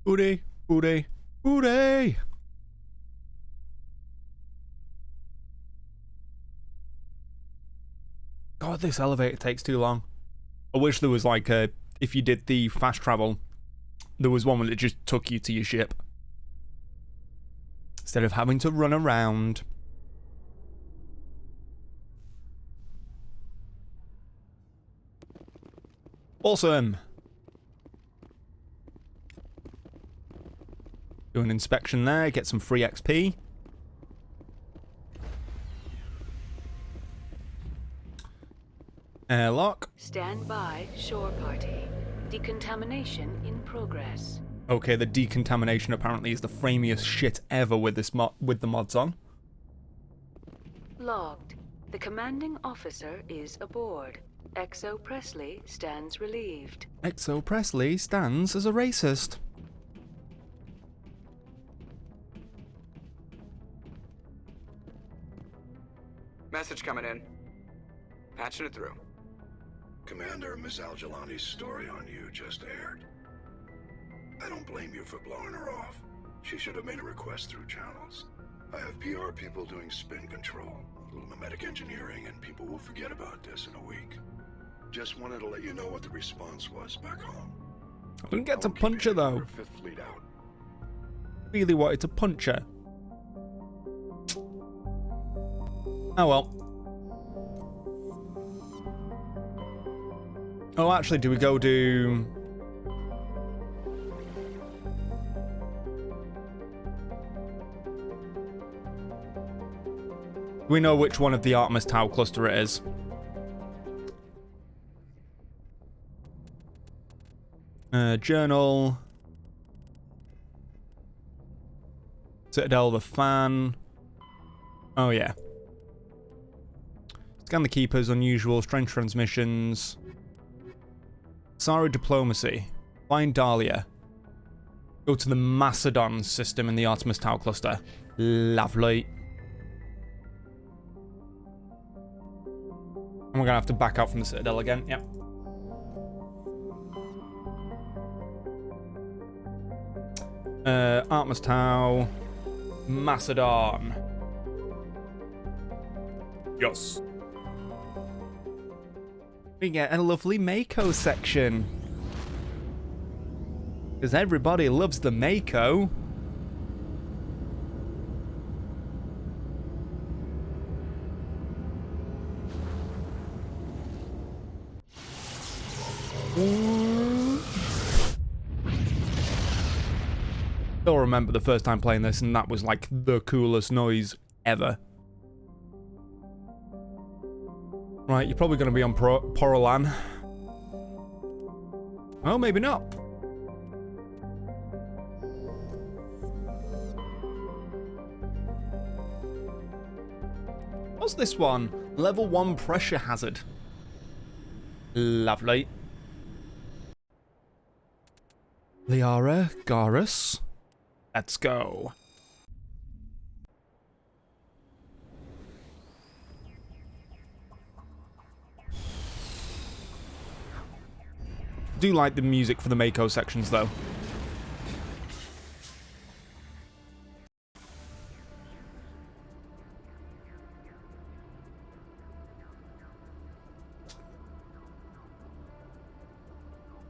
Speaker 1: Booty, booty, booty! God, this elevator takes too long. I wish there was like a... If you did the fast travel, there was one that just took you to your ship. Instead of having to run around. Awesome! Do an inspection there, get some free XP. Airlock.
Speaker 22: Stand by, shore party. Decontamination in progress.
Speaker 1: Okay, the decontamination apparently is the framiest shit ever with this with the mods on.
Speaker 22: Logged. The commanding officer is aboard. XO Presley stands relieved.
Speaker 1: XO Presley stands as a racist.
Speaker 7: Message coming in. Patching it through.
Speaker 23: Commander, Miss Al-Jalani's story on you just aired. I don't blame you for blowing her off. She should have made a request through channels. I have PR people doing spin control, a little mimetic engineering, and people will forget about this in a week. Just wanted to let you know what the response was back home.
Speaker 1: I didn't get to punch her though.
Speaker 23: Fifth Fleet out.
Speaker 1: Really wanted to punch her. Oh well. Oh, actually, do we go do... We know which one of the Artemis Tau cluster it is. Journal. Citadel, the fan. Oh, yeah. Scan the Keepers, unusual, strange transmissions. Sara diplomacy. Find Dahlia. Go to the Macedon system in the Artemis Tau cluster. Lovely. And we're gonna have to back out from the Citadel again. Yep. Artemis Tau, Macedon. Yes. We get a lovely Mako section. Because everybody loves the Mako. Still remember the first time playing this, and that was like the coolest noise ever. Right, you're probably going to be on Porolan. Well, maybe not. What's this one? Level 1 pressure hazard. Lovely. Liara Garrus. Let's go. Do like the music for the Mako sections though.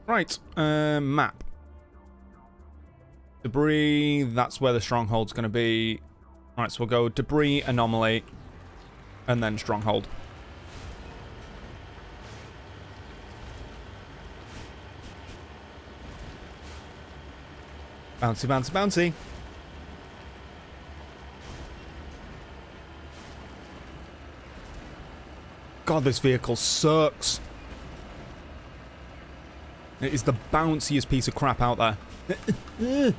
Speaker 1: Right, map. Debris, that's where the stronghold's going to be. Alright, so we'll go debris, anomaly, and then stronghold. Bouncy, bouncy, bouncy. God, this vehicle sucks. It is the bounciest piece of crap out there.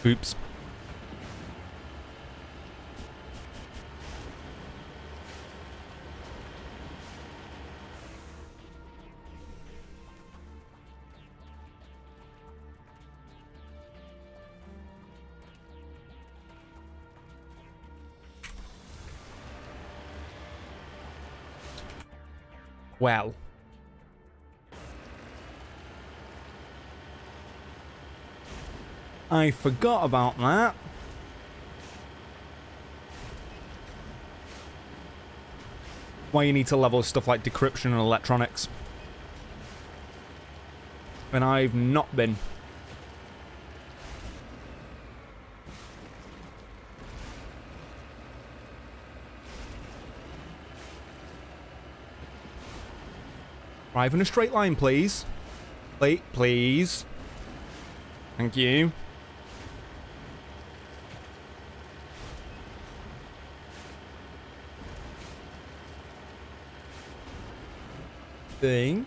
Speaker 1: Oops. Well. I forgot about that. Why you need to level stuff like decryption and electronics. When I've not been. Drive in a straight line, please. Please. Thank you. Thing.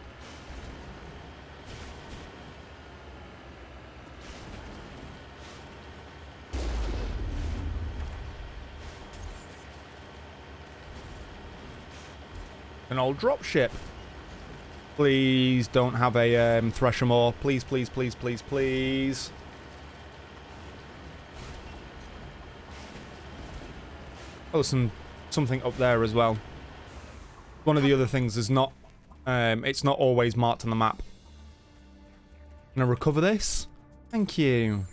Speaker 1: An old dropship. Please don't have a Threshamore. Please, please, please, please, please. Oh, something up there as well. One of the other things is not, it's not always marked on the map. Can I recover this? Thank you.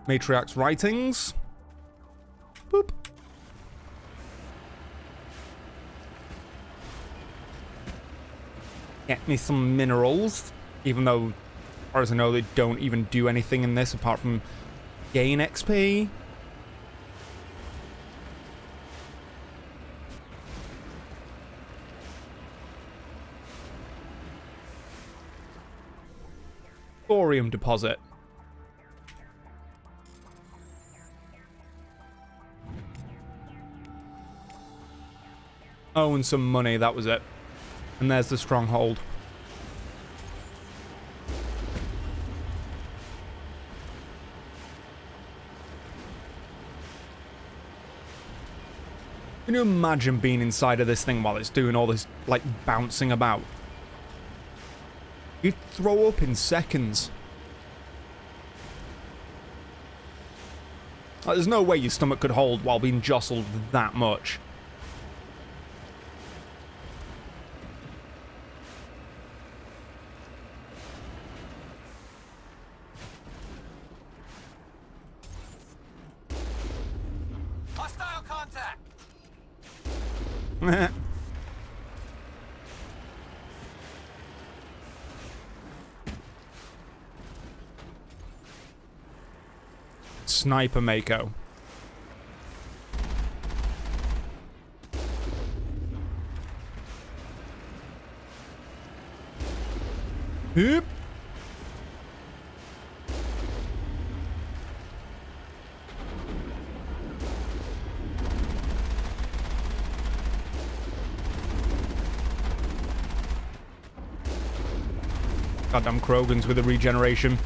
Speaker 1: Matriarch's writings. Boop. Get me some minerals, even though, as far as I know, they don't even do anything in this apart from gain XP. Thorium deposit. Oh, and some money, that was it. And there's the stronghold. Can you imagine being inside of this thing while it's doing all this, like, bouncing about? You'd throw up in seconds. Like, there's no way your stomach could hold while being jostled that much.
Speaker 2: Hostile contact.
Speaker 1: Sniper Mako. Yep. Goddamn Krogans with the regeneration.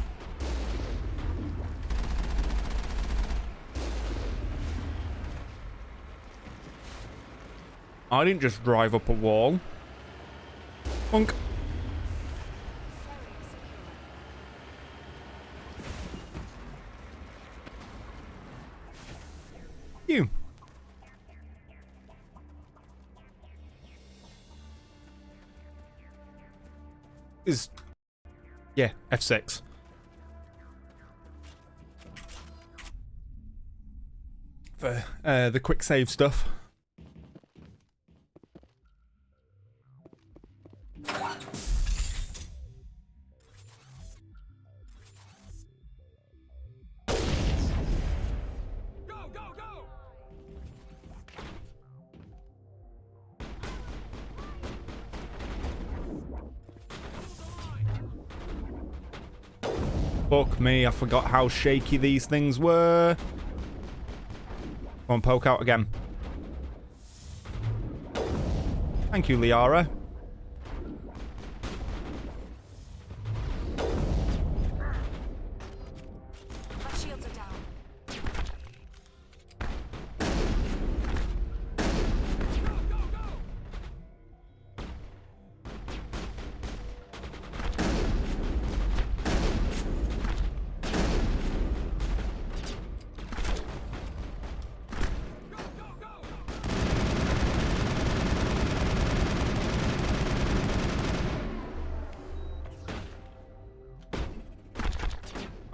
Speaker 1: I didn't just drive up a wall. Punk. You. Is yeah, F6. For the quick save stuff. Fuck me, I forgot how shaky these things were. Come on, poke out again. Thank you, Liara.
Speaker 4: My shields are down.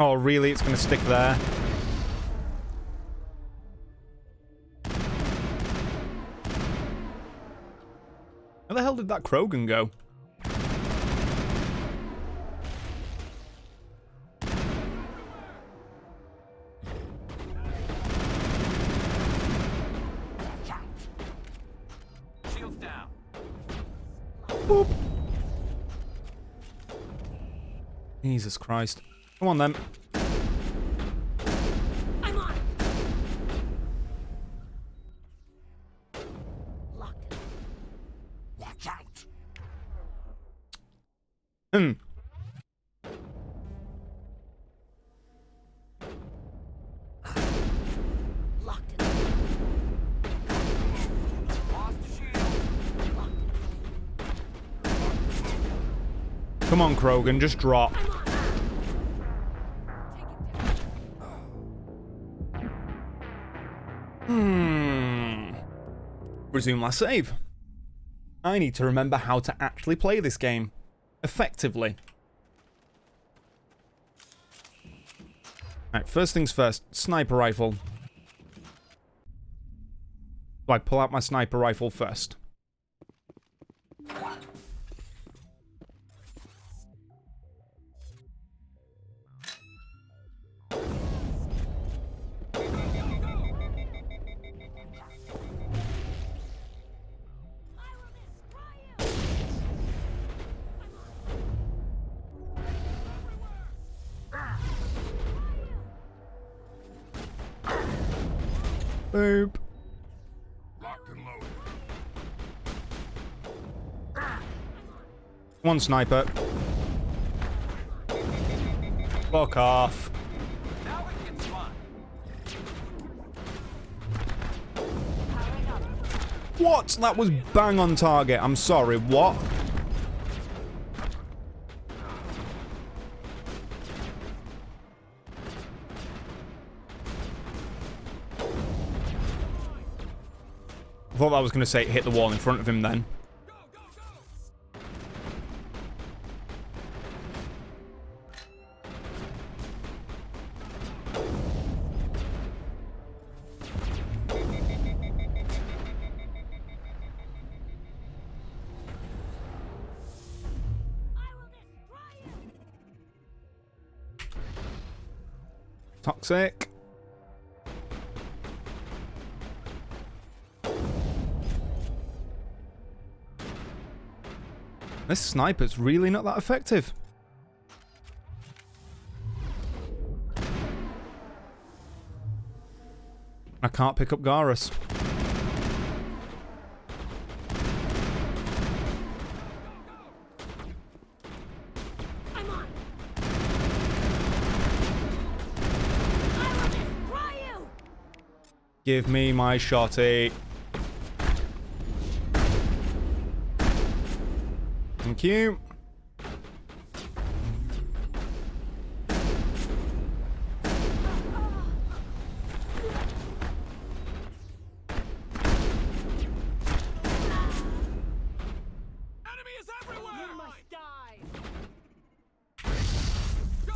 Speaker 1: Oh, really? It's going to stick there? Where the hell did that Krogan go?
Speaker 2: Shields down.
Speaker 1: Boop. Jesus Christ. Come on, then.
Speaker 4: I'm on. Locked.
Speaker 16: Watch out.
Speaker 4: Locked.
Speaker 2: Lost shield.
Speaker 1: Come on, Krogan, just drop. Resume last save. I need to remember how to actually play this game effectively. Alright, first things first, sniper rifle. So I pull out my sniper rifle first. Boop.
Speaker 16: Locked and loaded.
Speaker 1: One sniper. Fuck off.
Speaker 2: Now it gets fun.
Speaker 1: What? That was bang on target. I'm sorry, what? I thought that was going to say hit the wall in front of him then. Toxic. This sniper's really not that effective. I can't pick up Garrus.
Speaker 11: I'm on. I will destroy you.
Speaker 1: Give me my shotty. Thank you.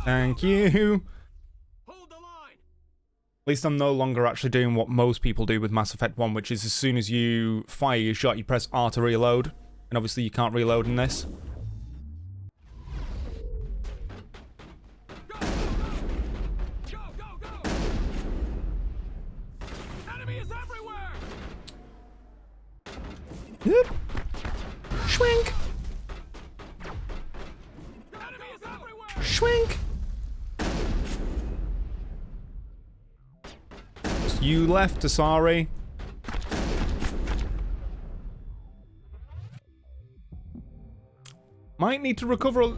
Speaker 1: Thank you. At least I'm no longer actually doing what most people do with Mass Effect 1, which is as soon as you fire your shot, you press R to reload. And obviously you can't reload in this. Yep. Schwink. Schwink. Just you left, Asari. Might need to recover a...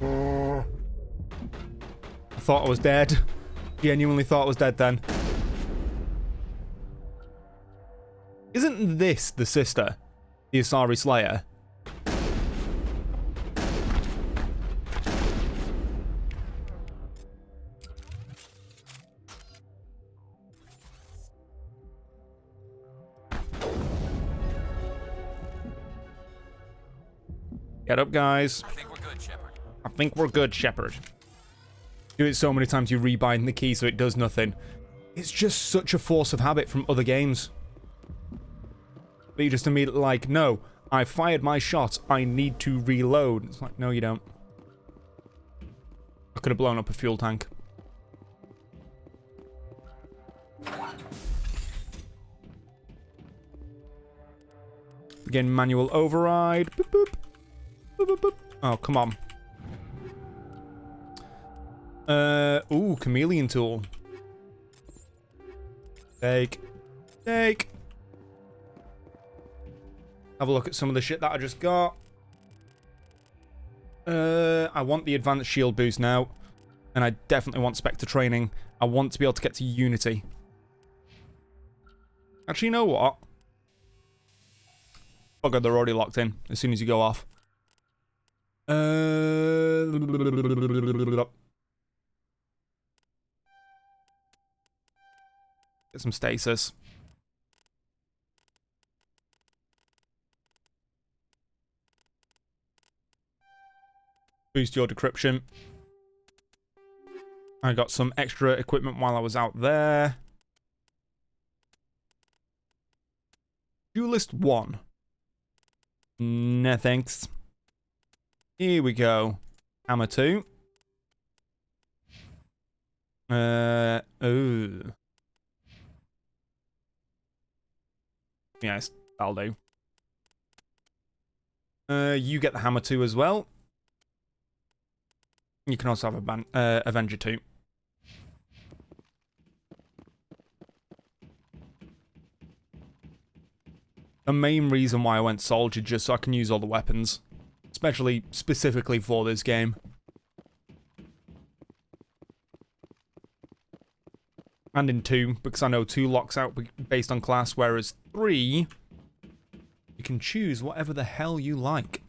Speaker 1: I thought I was dead. Genuinely thought I was dead then. Isn't this the sister? The Asari Slayer? Get up, guys.
Speaker 2: I think we're good, Shepard.
Speaker 1: I think we're good, Shepard. Do it so many times you rebind the key so it does nothing. It's just such a force of habit from other games. But you just immediately like, no, I fired my shot, I need to reload. It's like, no you don't. I could have blown up a fuel tank. Again, manual override. Boop, boop. Boop, boop, boop. Oh, come on. Ooh, chameleon tool. Take. Take. Have a look at some of the shit that I just got. I want the advanced shield boost now. And I definitely want Spectre training. I want to be able to get to Unity. Actually, you know what? Oh god, they're already locked in as soon as you go off. Get some stasis. Boost your decryption. I got some extra equipment while I was out there. Duelist 1. No thanks. Here we go. Hammer 2. Ooh. Yes, that'll do. You get the Hammer 2 as well. You can also have a Avenger 2. The main reason why I went Soldier, just so I can use all the weapons. Especially, specifically for this game. And in 2, because I know 2 locks out based on class, whereas 3, you can choose whatever the hell you like.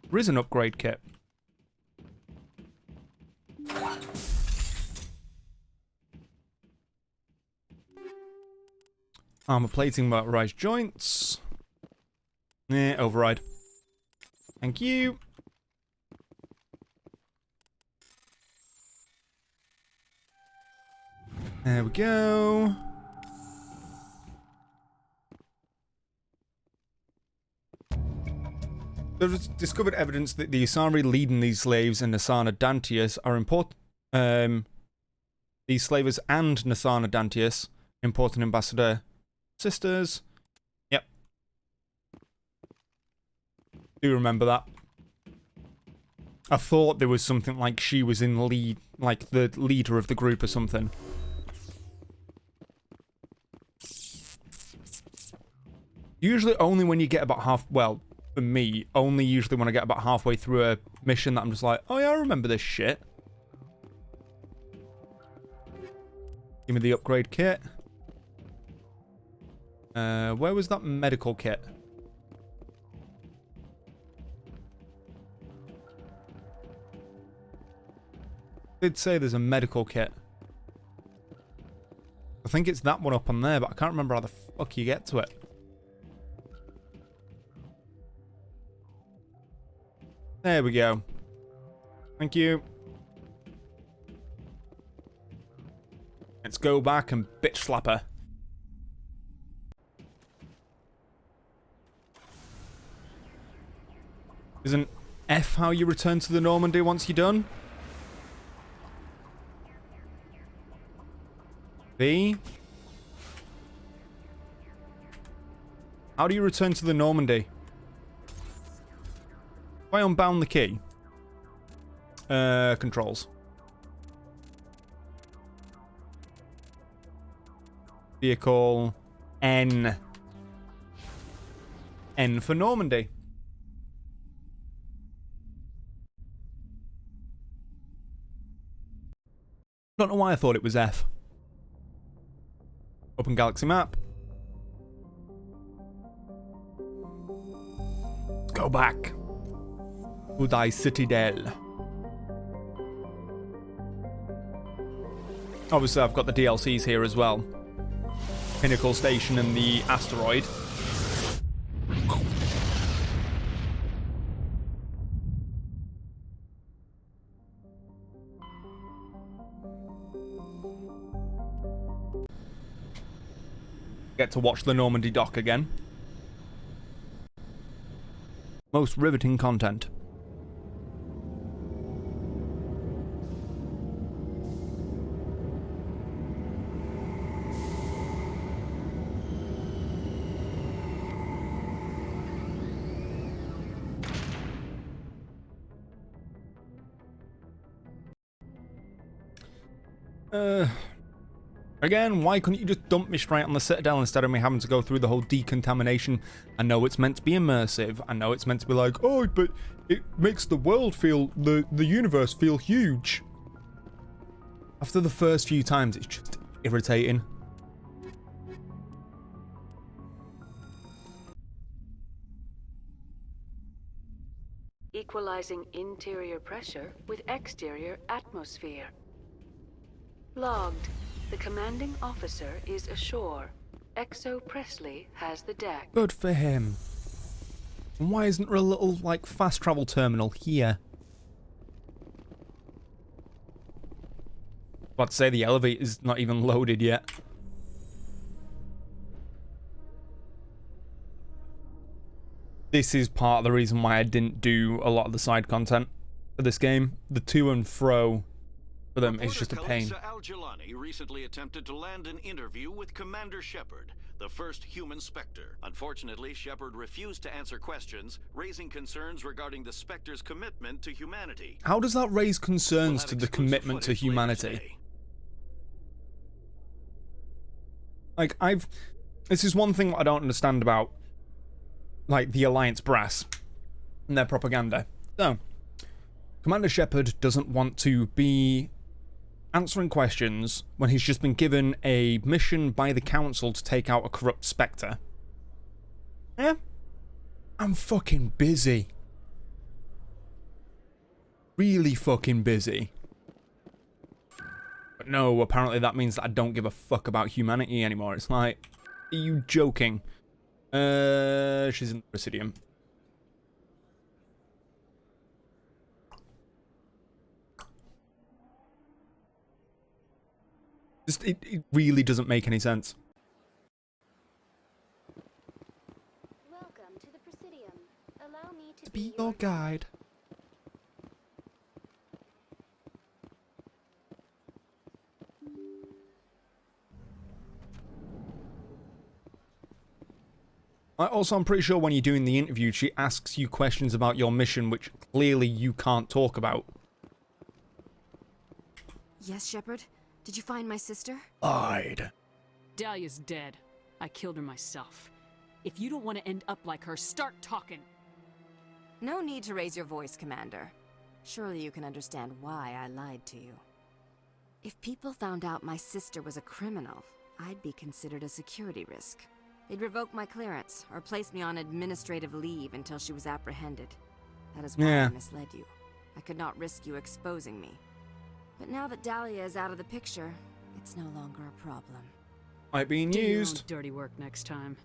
Speaker 1: There is an upgrade kit. Armor plating, motorized joints. Override. Thank you. There we go. There's discovered evidence that the Asari leading these slaves and Nathana Dantius are important. These slavers and Nathana Dantius, important ambassador sisters. Yep. Do remember that. I thought there was something like she was in lead, like the leader of the group or something. Usually only when you get about half, well, for me, only usually when I get about halfway through a mission that I'm just like, oh yeah, I remember this shit. Give me the upgrade kit. Where was that medical kit? Did say there's a medical kit. I think it's that one up on there, but I can't remember how the fuck you get to it. There we go. Thank you. Let's go back and bitch slap her. Isn't F how you return to the Normandy once you're done? B? How do you return to the Normandy? If I unbound the key. Controls. Vehicle N. N for Normandy. Don't know why I thought it was F. Open galaxy map. Go back. To thy citadel. Obviously, I've got the DLCs here as well. Pinnacle Station and the asteroid. Get to watch the Normandy dock again. Most riveting content. Again, why couldn't you just dump me straight on the Citadel instead of me having to go through the whole decontamination? I know it's meant to be immersive. I know it's meant to be like, oh, but it makes the world feel, the universe feel huge. After the first few times, it's just irritating.
Speaker 22: Equalizing interior pressure with exterior atmosphere. Logged. The commanding officer is ashore. Exo Presley has the deck.
Speaker 1: Good for him. And why isn't there a little, like, fast travel terminal here? About to say the elevator's not even loaded yet. This is part of the reason why I didn't do a lot of the side content for this game. The to and fro for them is just a pain.
Speaker 21: Kalisa Al-Jilani recently attempted to land an interview with Commander Shepard, the first human Spectre. Unfortunately, Shepard refused to answer questions, raising concerns regarding the Spectre's commitment to humanity.
Speaker 1: How does that raise concerns to the commitment to humanity? Like, this is one thing I don't understand about, like, the Alliance brass and their propaganda. So, Commander Shepard doesn't want to be answering questions when he's just been given a mission by the Council to take out a corrupt Spectre. Yeah? I'm fucking busy. Really fucking busy. But no, apparently that means that I don't give a fuck about humanity anymore. It's like, Are you joking? She's in the Presidium. Just, it really doesn't make any sense.
Speaker 11: Welcome to the Presidium. Allow me to
Speaker 1: Be your guide. I'm pretty sure when you're doing the interview, she asks you questions about your mission, which clearly you can't talk about.
Speaker 8: Yes, Shepard? Did you find my sister?
Speaker 1: Lied.
Speaker 3: Dahlia's dead. I killed her myself. If you don't want to end up like her, start talking.
Speaker 8: No need to raise your voice, Commander. Surely you can understand why I lied to you. If people found out my sister was a criminal, I'd be considered a security risk. They'd revoke my clearance, or place me on administrative leave until she was apprehended. That is why I misled you. I could not risk you exposing me. But now that Dahlia is out of the picture, it's no longer a problem.
Speaker 1: Might be
Speaker 3: Do your own
Speaker 1: used.
Speaker 3: dirty work next time.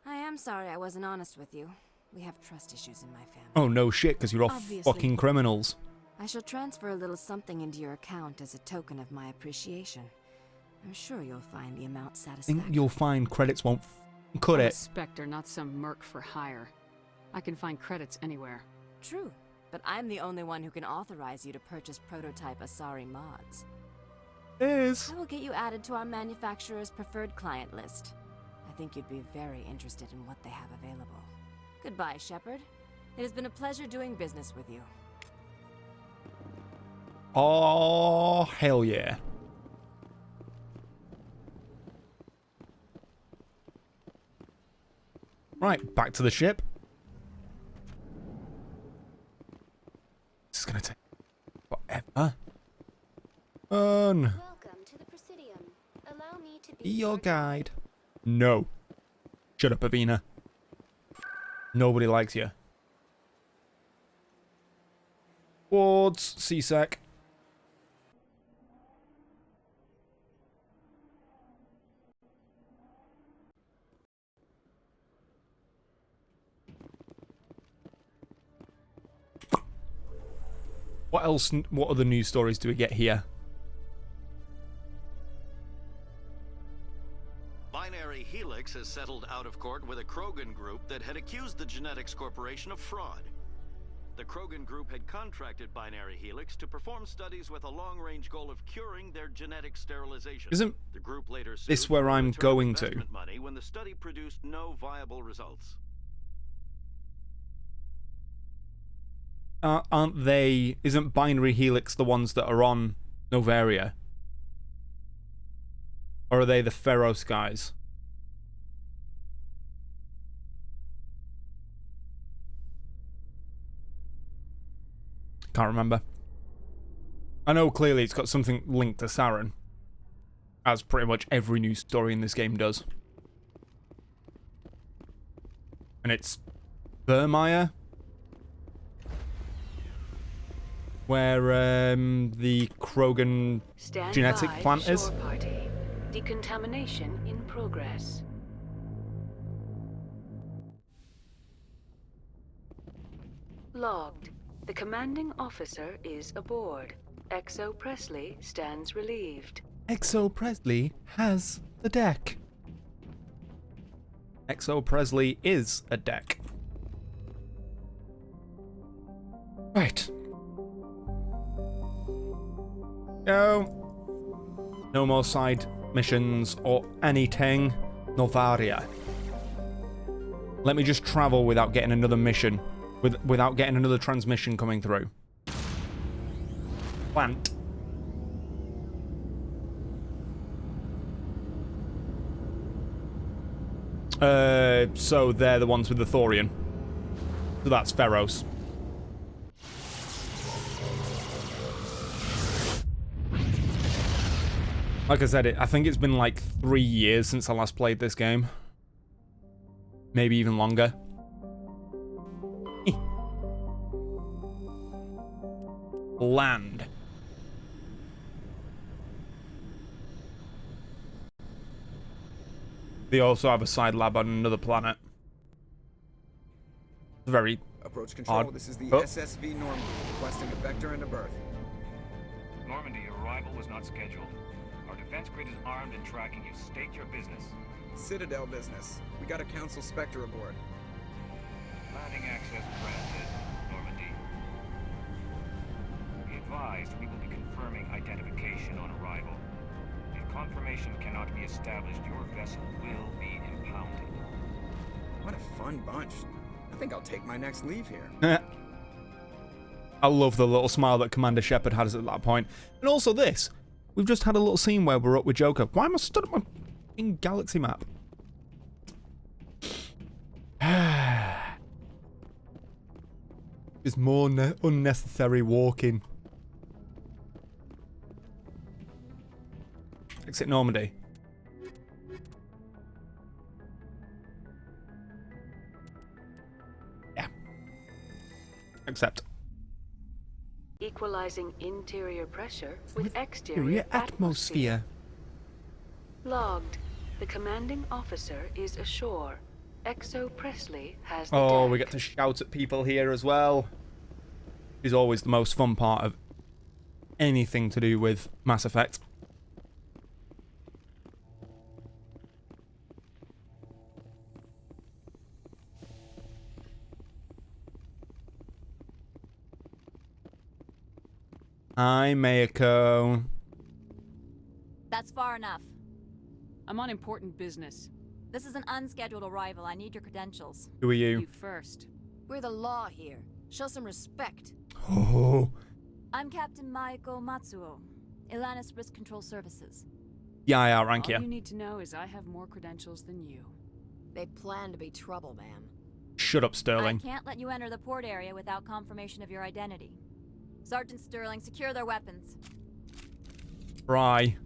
Speaker 8: I am sorry I wasn't honest with you. We have trust issues in my family.
Speaker 1: Oh no shit, because you're all
Speaker 8: Obviously.
Speaker 1: fucking criminals.
Speaker 8: I shall transfer a little something into your account as a token of my appreciation. I'm sure you'll find the amount
Speaker 1: I
Speaker 8: satisfactory.
Speaker 1: think you'll find credits won't cut
Speaker 3: I'm a
Speaker 1: it.
Speaker 3: Spectre, not some merc for hire. I can find credits anywhere.
Speaker 8: True, but I'm the only one who can authorize you to purchase prototype Asari mods.
Speaker 1: Is.
Speaker 8: I will get you added to our manufacturer's preferred client list. I think you'd be very interested in what they have available. Goodbye, Shepard. It has been a pleasure doing business with you.
Speaker 1: Oh, hell yeah. Right, back to the ship. This is gonna take forever.
Speaker 11: Welcome to the Presidium. Allow me to
Speaker 1: Be your guide. No. Shut up, Avina. Nobody likes you. Wards, CSEC. What else? What other news stories do we get here?
Speaker 21: Binary Helix has settled out of court with a Krogan group that had accused the Genetics Corporation of fraud. The Krogan group had contracted Binary Helix to perform studies with a long-range goal of curing their genetic sterilization.
Speaker 1: Isn't
Speaker 21: the group later sued
Speaker 1: this where
Speaker 21: for
Speaker 1: I'm
Speaker 21: return of
Speaker 1: going to?
Speaker 21: investment money when the study produced no viable results.
Speaker 1: Aren't they? Isn't Binary Helix the ones that are on Novaria? Or are they the Feros guys? Can't remember. I know clearly it's got something linked to Saren, as pretty much every news story in this game does. And it's Vermeer, where the Krogan
Speaker 22: Stand
Speaker 1: genetic
Speaker 22: by,
Speaker 1: plant is.
Speaker 22: shore party. Decontamination in progress. Logged. The commanding officer is aboard. Exo Presley stands relieved.
Speaker 1: Exo Presley has the deck. Exo Presley is a deck. Right. Go. No more side missions or anything. Novaria. Let me just travel without getting another mission. Without getting another transmission coming through. Plant. So they're the ones with the Thorian. So that's Feros. Like I said, I think it's been like 3 years since I last played this game. Maybe even longer. Land. They also have a side lab on another planet. Very
Speaker 7: Approach control,
Speaker 1: odd.
Speaker 7: this is the
Speaker 1: Oh.
Speaker 7: SSV Normandy, requesting a vector and a berth.
Speaker 5: Normandy, your arrival was not scheduled. Our defense grid is armed and tracking you. State your business.
Speaker 7: Citadel business. We got a Council Spectre aboard.
Speaker 5: Landing access granted, Normandy. Be advised, we will be confirming identification on arrival. If confirmation cannot be established, your vessel will be impounded.
Speaker 7: What a fun bunch. I think I'll take my next leave here.
Speaker 1: I love the little smile that Commander Shepard has at that point. And also this. We've just had a little scene where we're up with Joker. Why am I stood at my fucking galaxy map? It's more unnecessary walking. Exit Normandy. Yeah. Accept.
Speaker 22: Equalizing interior pressure with exterior
Speaker 1: Exterior
Speaker 22: atmosphere.
Speaker 1: atmosphere.
Speaker 22: Logged. The commanding officer is ashore. Exo Presley has the
Speaker 1: Oh,
Speaker 22: deck.
Speaker 1: we get to shout at people here as well. Is always the most fun part of anything to do with Mass Effect. Hi, Mayako.
Speaker 9: That's far enough.
Speaker 3: I'm on important business.
Speaker 9: This is an unscheduled arrival. I need your credentials.
Speaker 1: Who are you?
Speaker 3: You first.
Speaker 9: We're the law here. Show some respect.
Speaker 1: Oh.
Speaker 9: I'm Captain Maiko Matsuo, Ilanis Risk Control Services.
Speaker 1: Yeah, I outrank
Speaker 3: All
Speaker 1: you.
Speaker 3: you need to know is I have more credentials than you.
Speaker 9: They plan to be trouble, ma'am.
Speaker 1: Shut up, Sterling.
Speaker 9: I can't let you enter the port area without confirmation of your identity. Sergeant Sterling, secure their weapons.
Speaker 1: Try.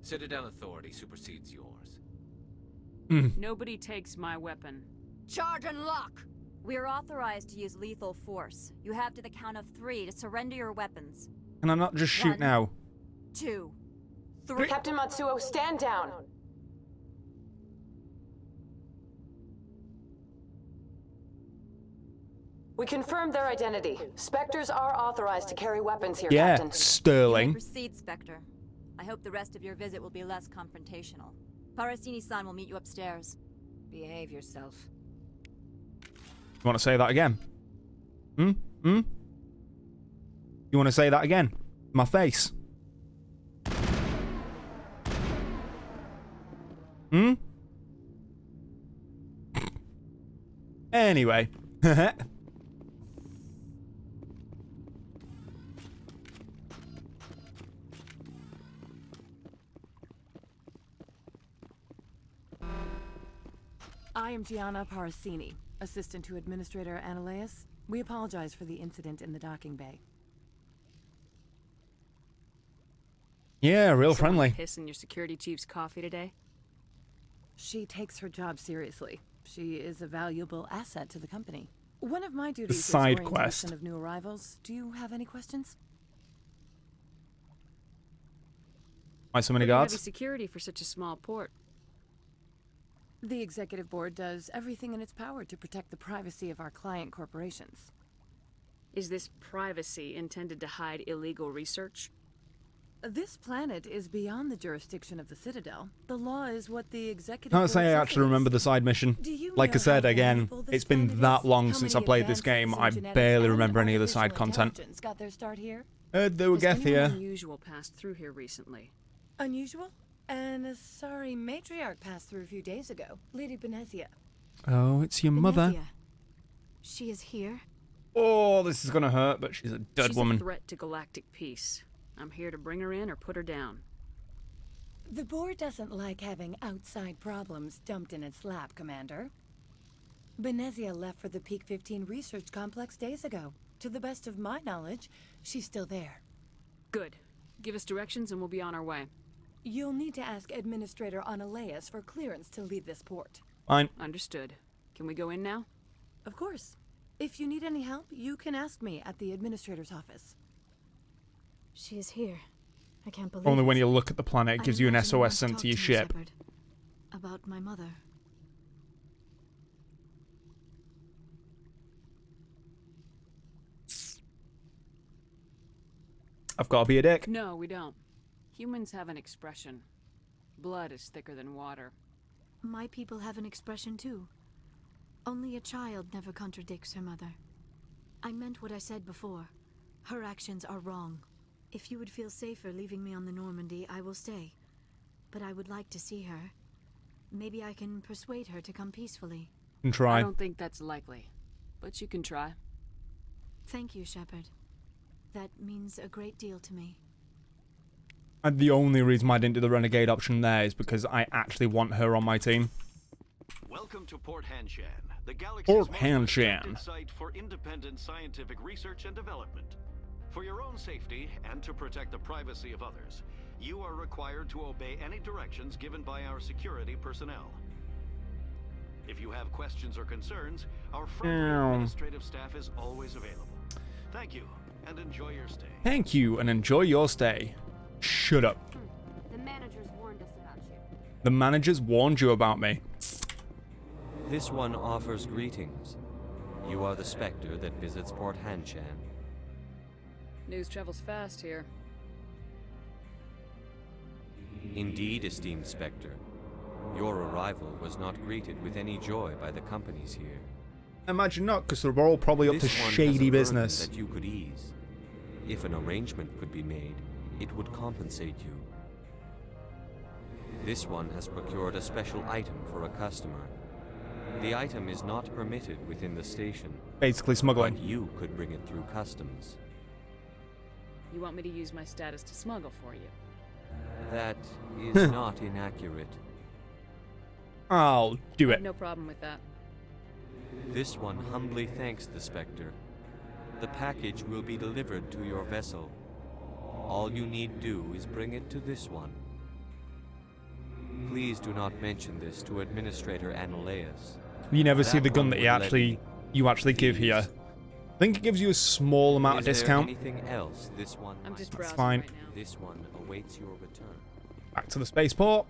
Speaker 6: Citadel authority supersedes yours.
Speaker 3: Nobody takes my weapon.
Speaker 9: Charge and lock! We're authorized to use lethal force. You have to the count of 3 to surrender your weapons.
Speaker 1: Can I not just shoot
Speaker 9: 1,
Speaker 1: now?
Speaker 9: 2, 3.
Speaker 10: Captain Matsuo, stand down! We confirmed their identity. Spectres are authorized to carry weapons here,
Speaker 1: Yeah,
Speaker 10: Captain.
Speaker 1: Sterling.
Speaker 9: You may proceed, Spectre. I hope the rest of your visit will be less confrontational. Parasini-san will meet you upstairs. Behave yourself.
Speaker 1: You want to say that again? You want to say that again? My face. Anyway.
Speaker 24: I am Gianna Parasini, assistant to Administrator Ananias. We apologize for the incident in the docking bay.
Speaker 1: Yeah, real
Speaker 3: Someone
Speaker 1: friendly.
Speaker 3: Piss in your security chief's coffee today?
Speaker 24: She takes her job seriously. She is a valuable asset to the company. One of my duties
Speaker 1: side
Speaker 24: is
Speaker 1: quest.
Speaker 24: orientation of new arrivals. Do you have any questions?
Speaker 1: Why so many
Speaker 3: Pretty heavy
Speaker 1: guards?
Speaker 3: security for such a small port.
Speaker 24: The executive board does everything in its power to protect the privacy of our client corporations.
Speaker 3: Is this privacy intended to hide illegal research?
Speaker 24: This planet is beyond the jurisdiction of the Citadel. The law is what the executive
Speaker 1: Can't
Speaker 24: board
Speaker 1: say I
Speaker 24: says
Speaker 1: actually
Speaker 24: it is.
Speaker 1: remember the side mission.
Speaker 24: Do you
Speaker 1: Like I
Speaker 24: know
Speaker 1: said
Speaker 24: how
Speaker 1: again,
Speaker 24: valuable this
Speaker 1: it's been
Speaker 24: planet
Speaker 1: that
Speaker 24: is?
Speaker 1: long
Speaker 24: How
Speaker 1: since I
Speaker 24: many
Speaker 1: played this
Speaker 24: advances
Speaker 1: game,
Speaker 24: in
Speaker 1: I
Speaker 24: genetics
Speaker 1: barely
Speaker 24: and
Speaker 1: remember any of the
Speaker 24: artificial
Speaker 1: side content.
Speaker 24: intelligence got their start here?
Speaker 1: Heard they were
Speaker 3: Has
Speaker 1: get
Speaker 3: anyone
Speaker 1: here.
Speaker 3: unusual passed through here recently?
Speaker 24: Unusual? And a sorry matriarch passed through a few days ago. Lady Benezia.
Speaker 1: Oh, it's your mother.
Speaker 4: Benezia. She is here?
Speaker 1: Oh, this is gonna hurt, but she's a dead
Speaker 3: She's
Speaker 1: woman.
Speaker 3: a threat to galactic peace. I'm here to bring her in or put her down.
Speaker 24: The board doesn't like having outside problems dumped in its lap, Commander. Benezia left for the Peak 15 research complex days ago. To the best of my knowledge, she's still there.
Speaker 3: Good. Give us directions and we'll be on our way.
Speaker 24: You'll need to ask Administrator Ananias for clearance to leave this port.
Speaker 1: Fine.
Speaker 3: Understood. Can we go in now?
Speaker 24: Of course. If you need any help, you can ask me at the Administrator's office.
Speaker 4: She is here. I can't believe
Speaker 1: Only when
Speaker 4: it.
Speaker 1: you look at the planet, it
Speaker 4: I
Speaker 1: gives you an
Speaker 4: imagine you
Speaker 1: SOS
Speaker 4: once
Speaker 1: sent
Speaker 4: talked
Speaker 1: to your
Speaker 4: me,
Speaker 1: ship.
Speaker 4: Shepard, about my mother.
Speaker 1: I've got to be a dick.
Speaker 3: No, we don't. Humans have an expression. Blood is thicker than water.
Speaker 4: My people have an expression too. Only a child never contradicts her mother. I meant what I said before. Her actions are wrong. If you would feel safer leaving me on the Normandy, I will stay. But I would like to see her. Maybe I can persuade her to come peacefully.
Speaker 1: And try.
Speaker 3: I don't think that's likely, but you can try.
Speaker 4: Thank you, Shepard. That means a great deal to me.
Speaker 1: And the only reason why I didn't do the Renegade option there is because I actually want her on my team.
Speaker 21: Welcome to Port Hanshan, the galaxy's
Speaker 1: Port
Speaker 21: most
Speaker 1: Hanshan.
Speaker 21: respected site for independent scientific research and development. For your own safety and to protect the privacy of others, you are required to obey any directions given by our security personnel. If you have questions or concerns, our friendly administrative staff is always available. Thank you, and enjoy your stay.
Speaker 1: Thank you, and enjoy your stay. Shut up.
Speaker 11: The managers warned us about you.
Speaker 1: The managers warned you about me.
Speaker 12: This one offers greetings. You are the Spectre that visits Port Hanshan.
Speaker 3: News travels fast here.
Speaker 12: Indeed, esteemed Spectre. Your arrival was not greeted with any joy by the companies here.
Speaker 1: Imagine not, because they're all probably up to
Speaker 12: This one has a
Speaker 1: shady
Speaker 12: burden
Speaker 1: business.
Speaker 12: that you could ease. If an arrangement could be made, it would compensate you. This one has procured a special item for a customer. The item is not permitted within the station.
Speaker 1: Basically smuggling.
Speaker 12: But you could bring it through customs.
Speaker 3: You want me to use my status to smuggle for you?
Speaker 12: That is not inaccurate.
Speaker 1: I'll do
Speaker 3: I
Speaker 1: it.
Speaker 3: have no problem with that.
Speaker 12: This one humbly thanks the Spectre. The package will be delivered to your vessel. All you need do is bring it to this one. Please do not mention this to Administrator Analeus.
Speaker 1: You never see
Speaker 12: That
Speaker 1: the gun
Speaker 12: one
Speaker 1: that
Speaker 12: would let
Speaker 1: you actually give here. I think it gives you a small amount of
Speaker 12: Is there
Speaker 1: discount.
Speaker 12: anything else this one
Speaker 3: I'm just
Speaker 12: might-
Speaker 1: That's
Speaker 3: browsing
Speaker 1: fine.
Speaker 3: right now.
Speaker 12: This one awaits your return.
Speaker 1: Back to the spaceport.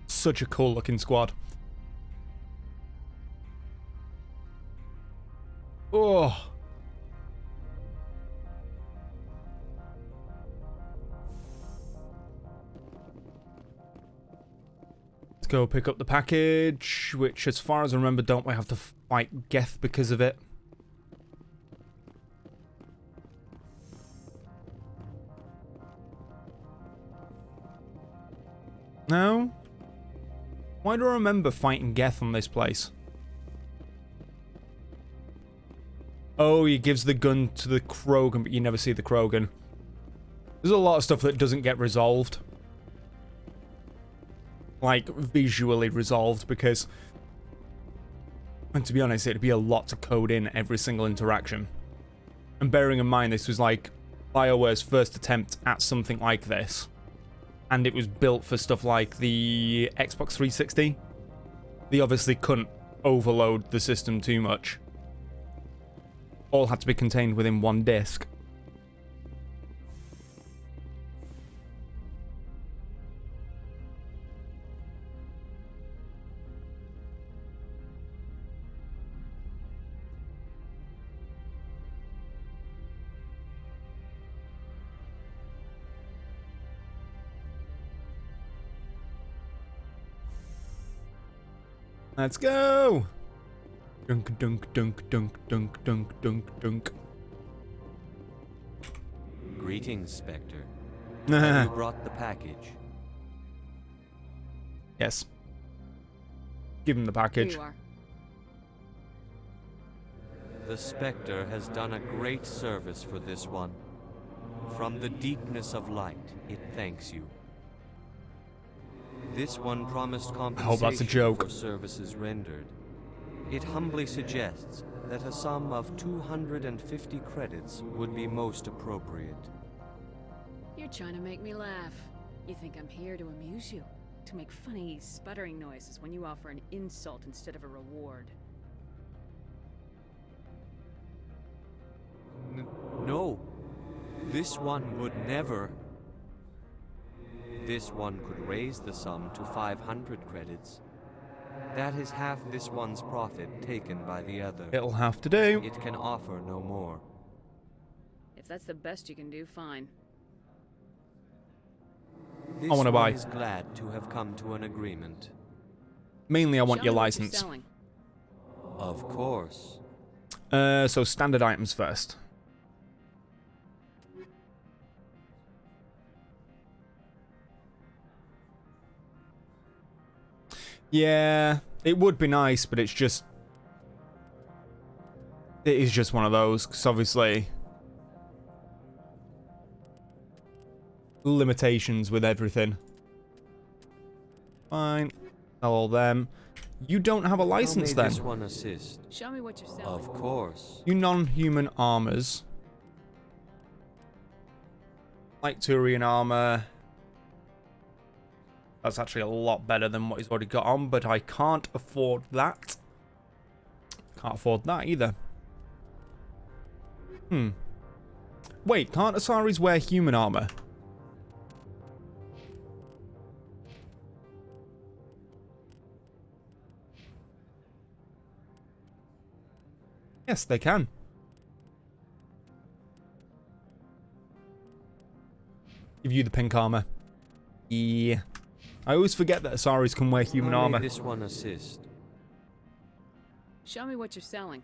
Speaker 1: Such a cool looking squad. Oh. Let's go pick up the package, which as far as I remember, don't we have to fight Geth because of it? No? Why do I remember fighting Geth on this place? Oh, he gives the gun to the Krogan, but you never see the Krogan. There's a lot of stuff that doesn't get resolved. Like, visually resolved, because... And to be honest, it'd be a lot to code in every single interaction. And bearing in mind, this was like BioWare's first attempt at something like this. And it was built for stuff like the Xbox 360. They obviously couldn't overload the system too much. All had to be contained within one disc. Let's go! Dunk, dunk, dunk, dunk, dunk, dunk, dunk, dunk.
Speaker 12: Greetings, Spectre. Have you brought the package?
Speaker 1: Yes. Give him the package.
Speaker 3: Here you are.
Speaker 12: The Spectre has done a great service for this one. From the deepness of light, it thanks you. This one promised compensation
Speaker 1: hope that's a joke.
Speaker 12: for services rendered. It humbly suggests that a sum of 250 credits would be most appropriate.
Speaker 3: You're trying to make me laugh. You think I'm here to amuse you? To make funny, sputtering noises when you offer an insult instead of a reward?
Speaker 12: No. This one would never. This one could raise the sum to 500 credits. That is half this one's profit taken by the other.
Speaker 1: It'll have to do.
Speaker 12: It can offer no more.
Speaker 3: If that's the best you can do, fine.
Speaker 12: This
Speaker 1: I want to buy.
Speaker 12: one is glad to have come to an agreement.
Speaker 1: Mainly, I want
Speaker 3: Show
Speaker 1: your
Speaker 3: me what you're
Speaker 1: license.
Speaker 3: selling.
Speaker 12: Of course.
Speaker 1: So standard items first. Yeah, it would be nice, but it's just... It is just one of those, because obviously... Limitations with everything. Fine. Sell all them. You don't have a license
Speaker 12: How may
Speaker 1: then.
Speaker 12: this one assist?
Speaker 3: Show me what you're selling.
Speaker 12: Of course.
Speaker 1: You non-human armors. Like Turian armor. That's actually a lot better than what he's already got on, but I can't afford that. Can't afford that either. Wait, can't Asaris wear human armor? Yes, they can. Give you the pink armor. Yeah. I always forget that Asaris can wear human
Speaker 12: How may
Speaker 1: armor.
Speaker 12: this one assist?
Speaker 3: Show me what you're selling.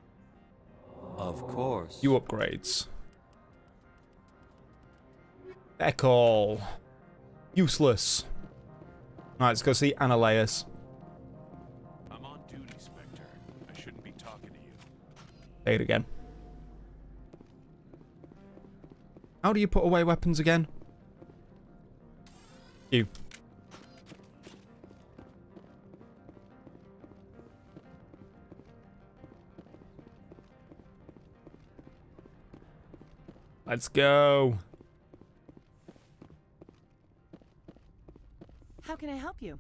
Speaker 12: Of course.
Speaker 1: You upgrades. Ekal. Useless. Alright, let's go see Analeus.
Speaker 13: I'm on duty, Spectre. I shouldn't be talking to you.
Speaker 1: Say it again. How do you put away weapons again? You. Let's go.
Speaker 24: How can I help you?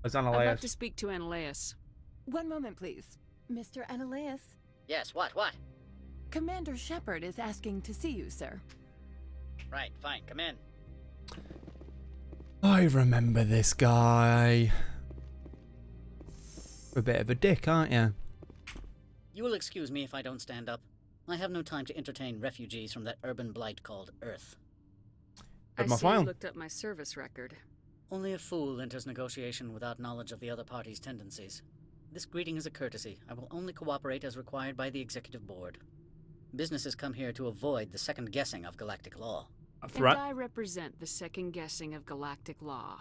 Speaker 1: Where's
Speaker 3: I'd like
Speaker 1: Analeus?
Speaker 3: to speak to Analeus.
Speaker 24: One moment, please. Mr. Analeus?
Speaker 14: Yes, what?
Speaker 24: Commander Shepard is asking to see you, sir.
Speaker 14: Right, fine, come in.
Speaker 1: I remember this guy. You're a bit of a dick, aren't you?
Speaker 14: You will excuse me if I don't stand up. I have no time to entertain refugees from that urban blight called Earth.
Speaker 3: I
Speaker 1: my
Speaker 3: see you
Speaker 1: file.
Speaker 3: looked up my service record.
Speaker 14: Only a fool enters negotiation without knowledge of the other party's tendencies. This greeting is a courtesy. I will only cooperate as required by the Executive Board. Businesses come here to avoid the second guessing of galactic law.
Speaker 1: A
Speaker 3: And
Speaker 1: threat?
Speaker 3: I represent the second guessing of galactic law.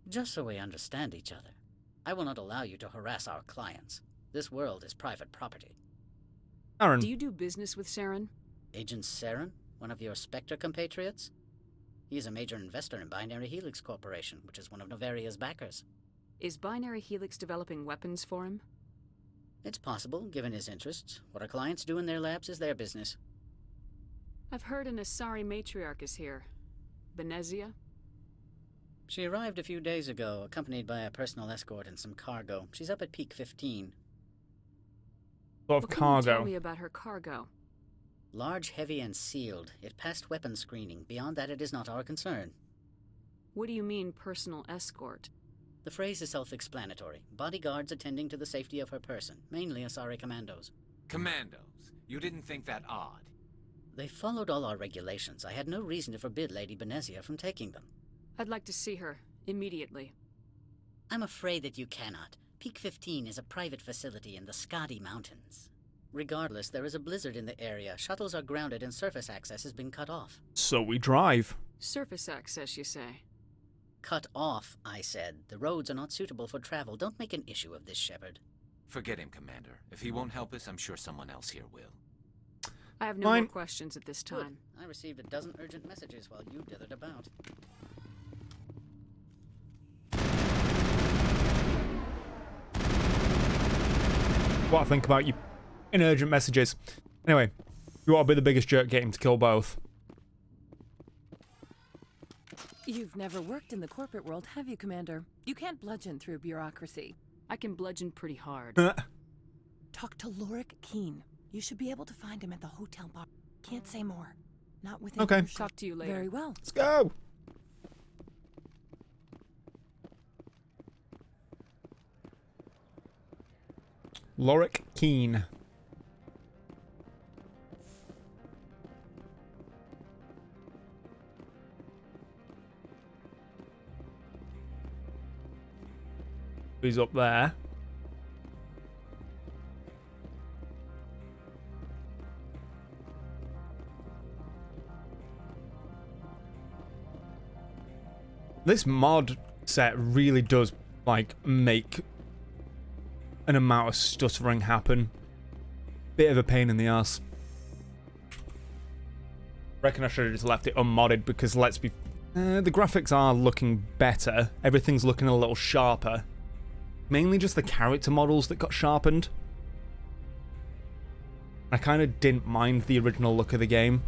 Speaker 14: Just so we understand each other, I will not allow you to harass our clients. This world is private property.
Speaker 1: Aaron.
Speaker 3: Do you do business with Saren?
Speaker 14: Agent Saren, one of your Spectre compatriots? He is a major investor in Binary Helix Corporation, which is one of Novaria's backers.
Speaker 3: Is Binary Helix developing weapons for him?
Speaker 14: It's possible, given his interests. What our clients do in their labs is their business.
Speaker 3: I've heard an Asari matriarch is here. Benezia?
Speaker 14: She arrived a few days ago, accompanied by a personal escort and some cargo. She's up at Peak 15.
Speaker 1: Sort of
Speaker 3: What can you tell
Speaker 1: cargo.
Speaker 3: me about her cargo?
Speaker 14: Large, heavy, and sealed. It passed weapons screening. Beyond that, it is not our concern.
Speaker 3: What do you mean, personal escort?
Speaker 14: The phrase is self-explanatory. Bodyguards attending to the safety of her person, mainly Asari commandos.
Speaker 6: Commandos? You didn't think that odd?
Speaker 14: They followed all our regulations. I had no reason to forbid Lady Benezia from taking them.
Speaker 3: I'd like to see her, immediately.
Speaker 14: I'm afraid that you cannot. Peak 15 is a private facility in the Skadi Mountains. Regardless, there is a blizzard in the area. Shuttles are grounded and surface access has been cut off.
Speaker 1: So we drive.
Speaker 3: Surface access, you say?
Speaker 14: Cut off, I said. The roads are not suitable for travel. Don't make an issue of this, Shepard.
Speaker 6: Forget him, Commander. If he won't help us, I'm sure someone else here will.
Speaker 3: I have no more questions at this time.
Speaker 14: Good. I received a dozen urgent messages while you dithered about.
Speaker 1: What I think about you in urgent messages. Anyway, you ought to be the biggest jerk getting to kill both.
Speaker 24: You've never worked in the corporate world, have you, Commander? You can't bludgeon through bureaucracy.
Speaker 3: I can bludgeon pretty hard.
Speaker 24: Talk to Lorik Keen. You should be able to find him at the hotel bar. Can't say more. Not within
Speaker 1: Okay.
Speaker 24: earshot.
Speaker 3: Talk to you later.
Speaker 24: Very well.
Speaker 1: Let's go. Lorik Keen. He's up there. This mod set really does, like, make an amount of stuttering happen. Bit of a pain in the ass. Reckon I should have just left it unmodded because let's be... the graphics are looking better. Everything's looking a little sharper. Mainly just the character models that got sharpened. I kind of didn't mind the original look of the game.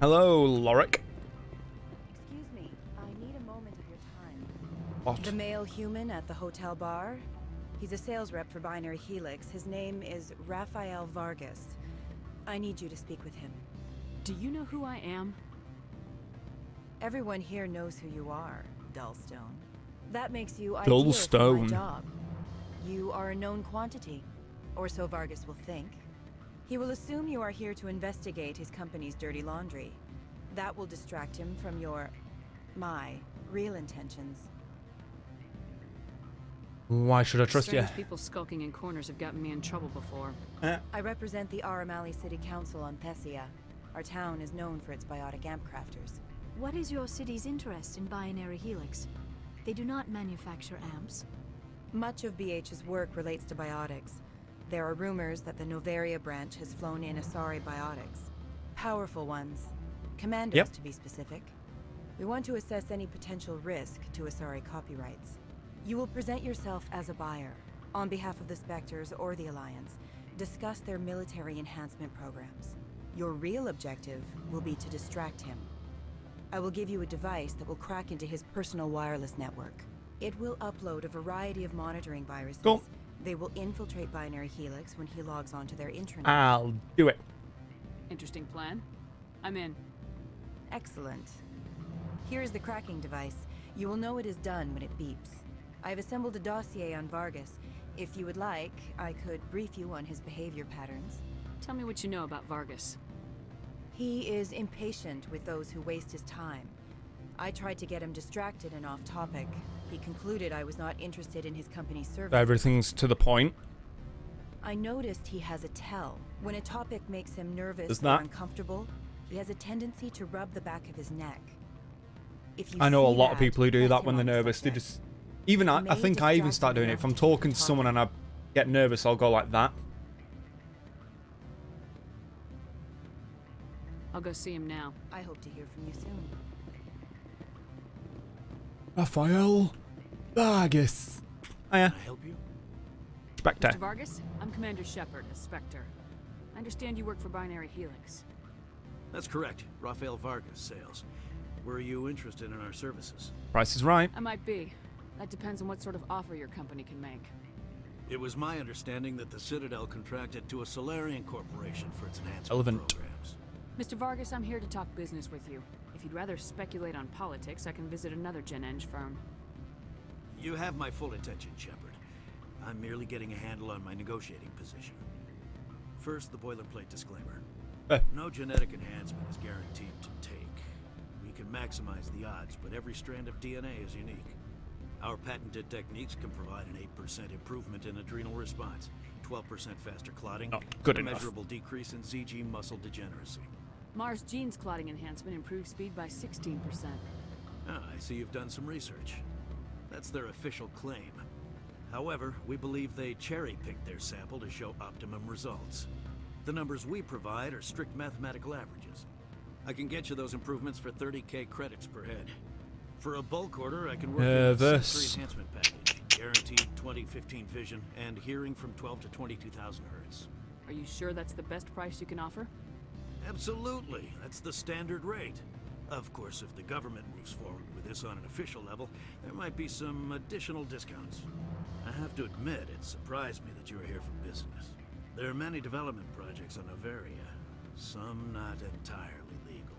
Speaker 1: Hello, Lorik.
Speaker 15: Excuse me, I need a moment of your time.
Speaker 1: What?
Speaker 15: The male human at the hotel bar? He's a sales rep for Binary Helix. His name is Rafael Vargas. I need you to speak with him.
Speaker 3: Do you know who I am?
Speaker 15: Everyone here knows who you are, Dullstone. That makes you ideal for my
Speaker 1: Dullstone.
Speaker 15: job. You are a known quantity, or so Vargas will think. He will assume you are here to investigate his company's dirty laundry. That will distract him from my real intentions.
Speaker 1: Why should I trust you?
Speaker 3: Strange people skulking in corners have gotten me in trouble before.
Speaker 15: I represent the Aramali City Council on Thessia. Our town is known for its biotic amp crafters.
Speaker 4: What is your city's interest in Binary Helix? They do not manufacture amps.
Speaker 15: Much of BH's work relates to biotics. There are rumors that the Novaria branch has flown in Asari biotics. Powerful ones. Commandos, to be specific. We want to assess any potential risk to Asari copyrights. You will present yourself as a buyer, on behalf of the Spectres or the Alliance. Discuss their military enhancement programs. Your real objective will be to distract him. I will give you a device that will crack into his personal wireless network. It will upload a variety of monitoring viruses.
Speaker 1: Cool.
Speaker 15: They will infiltrate Binary Helix when he logs onto their intranet.
Speaker 1: I'll do it.
Speaker 3: Interesting plan. I'm in.
Speaker 15: Excellent. Here is the cracking device. You will know it is done when it beeps. I have assembled a dossier on Vargas. If you would like, I could brief you on his behavior patterns.
Speaker 3: Tell me what you know about Vargas.
Speaker 15: He is impatient with those who waste his time. I tried to get him distracted and off topic. He concluded I was not interested in his company's service.
Speaker 1: Everything's to the point.
Speaker 15: I noticed he has a tell. When a topic makes him nervous
Speaker 1: Is
Speaker 15: or
Speaker 1: that-
Speaker 15: uncomfortable, he has a tendency to rub the back of his neck. If you
Speaker 1: I know a
Speaker 15: see
Speaker 1: lot of
Speaker 15: that,
Speaker 1: people who do
Speaker 15: press
Speaker 1: that
Speaker 15: him
Speaker 1: when they're
Speaker 15: on the
Speaker 1: nervous. They
Speaker 15: subject.
Speaker 1: just... Even I
Speaker 15: may
Speaker 1: think I even
Speaker 15: distract
Speaker 1: start
Speaker 15: him
Speaker 1: doing it.
Speaker 15: enough
Speaker 1: If I'm
Speaker 15: to change
Speaker 1: talking
Speaker 15: the
Speaker 1: to someone and I
Speaker 15: topic.
Speaker 1: get nervous, I'll go like that.
Speaker 3: I'll go see him now.
Speaker 15: I hope to hear from you soon.
Speaker 1: Rafael Vargas. Hiya.
Speaker 2: Can I help you?
Speaker 1: Spectre.
Speaker 3: Mr. Vargas, I'm Commander Shepard, a Spectre. I understand you work for Binary Helix.
Speaker 2: That's correct. Rafael Vargas, sales. Were you interested in our services?
Speaker 1: Price is right.
Speaker 3: I might be. That depends on what sort of offer your company can make.
Speaker 2: It was my understanding that the Citadel contracted to a Solarian corporation for its enhancement
Speaker 1: Relevant.
Speaker 2: programs.
Speaker 3: Mr. Vargas, I'm here to talk business with you. If you'd rather speculate on politics, I can visit another Gen Eng firm.
Speaker 2: You have my full attention, Shepard. I'm merely getting a handle on my negotiating position. First, the boilerplate disclaimer. No genetic enhancement is guaranteed to take. We can maximize the odds, but every strand of DNA is unique. Our patented techniques can provide an 8% improvement in adrenal response, 12% faster clotting,
Speaker 1: good
Speaker 2: a
Speaker 1: enough.
Speaker 2: measurable decrease in ZG muscle degeneracy.
Speaker 3: Mars Gene's clotting enhancement improves speed by 16%.
Speaker 2: Ah, I see you've done some research. That's their official claim. However, we believe they cherry-picked their sample to show optimum results. The numbers we provide are strict mathematical averages. I can get you those improvements for 30k credits per head. For a bulk order, I can work in a sensory
Speaker 1: Nervous.
Speaker 2: enhancement package. Guaranteed 20/15 vision and hearing from 12 to 22,000 hertz.
Speaker 3: Are you sure that's the best price you can offer?
Speaker 2: Absolutely. That's the standard rate. Of course, if the government moves forward with this on an official level, there might be some additional discounts. I have to admit, it surprised me that you were here for business. There are many development projects on Noveria, some not entirely legal.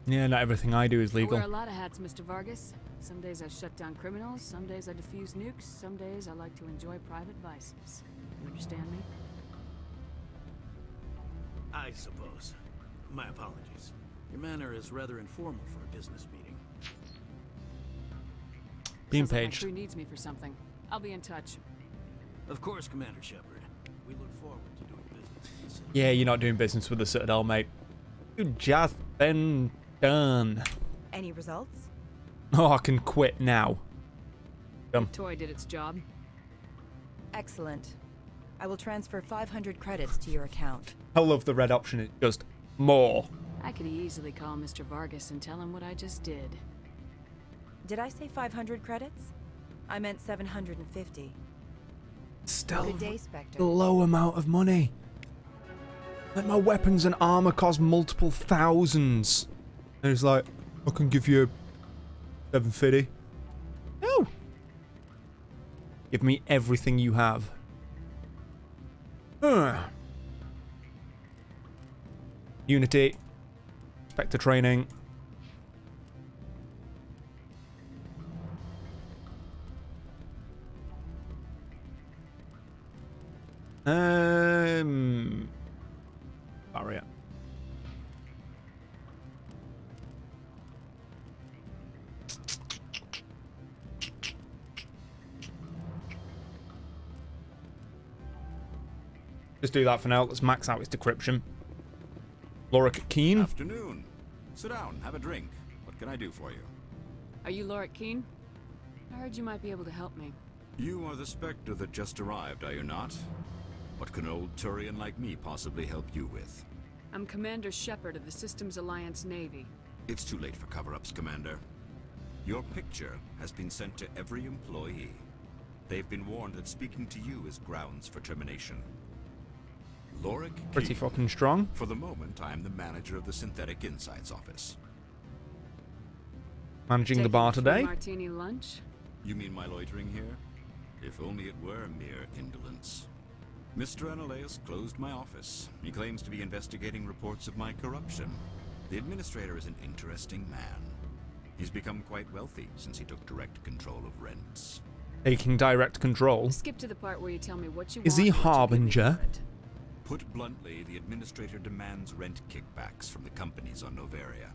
Speaker 1: Yeah, not everything I do is legal.
Speaker 3: I wear a lot of hats, Mr. Vargas. Some days I shut down criminals, some days I defuse nukes, some days I like to enjoy private vices. You understand me?
Speaker 2: I suppose. My apologies. Your manner is rather informal for a business meeting.
Speaker 1: Being
Speaker 3: Sounds like my
Speaker 1: paged.
Speaker 3: crew needs me for something. I'll be in touch.
Speaker 2: Of course, Commander Shepard. We look forward to doing business with the Citadel.
Speaker 1: Yeah, you're not doing business with the Citadel, mate. You've just been done.
Speaker 15: Any results?
Speaker 1: Oh, I can quit now.
Speaker 3: The toy did its job.
Speaker 15: Excellent. I will transfer 500 credits to your account.
Speaker 1: I love the red option. It's just more.
Speaker 3: I could easily call Mr. Vargas and tell him what I just did.
Speaker 15: Did I say 500 credits? I meant 750.
Speaker 1: Still
Speaker 15: Good day, Spectre.
Speaker 1: a low amount of money. Like, my weapons and armor cost multiple thousands. And it's like, I can give you 750. No. Give me everything you have. Unity. Spectre training. Barrier. Just do that for now. Let's max out its decryption. Lorik Keen.
Speaker 17: Afternoon. Sit down, have a drink. What can I do for you?
Speaker 3: Are you Lorik Keen? I heard you might be able to help me.
Speaker 17: You are the Spectre that just arrived, are you not? What can an old Turian like me possibly help you with?
Speaker 3: I'm Commander Shepard of the Systems Alliance Navy.
Speaker 17: It's too late for cover-ups, Commander. Your picture has been sent to every employee. They've been warned that speaking to you is grounds for termination. Lorik
Speaker 1: Pretty
Speaker 17: Keen.
Speaker 1: fucking strong.
Speaker 17: For the moment, I am the manager of the Synthetic Insights office.
Speaker 1: Managing the bar today.
Speaker 3: Martini lunch?
Speaker 17: You mean my loitering here? If only it were mere indolence. Mr. Analeus closed my office. He claims to be investigating reports of my corruption. The administrator is an interesting man. He's become quite wealthy since he took direct control of rents.
Speaker 1: Taking direct control.
Speaker 3: Skip to the part where you tell me what you
Speaker 1: Is
Speaker 3: want.
Speaker 1: he
Speaker 3: and what you give me
Speaker 1: Harbinger?
Speaker 3: for it.
Speaker 17: Put bluntly, the administrator demands rent kickbacks from the companies on Noveria.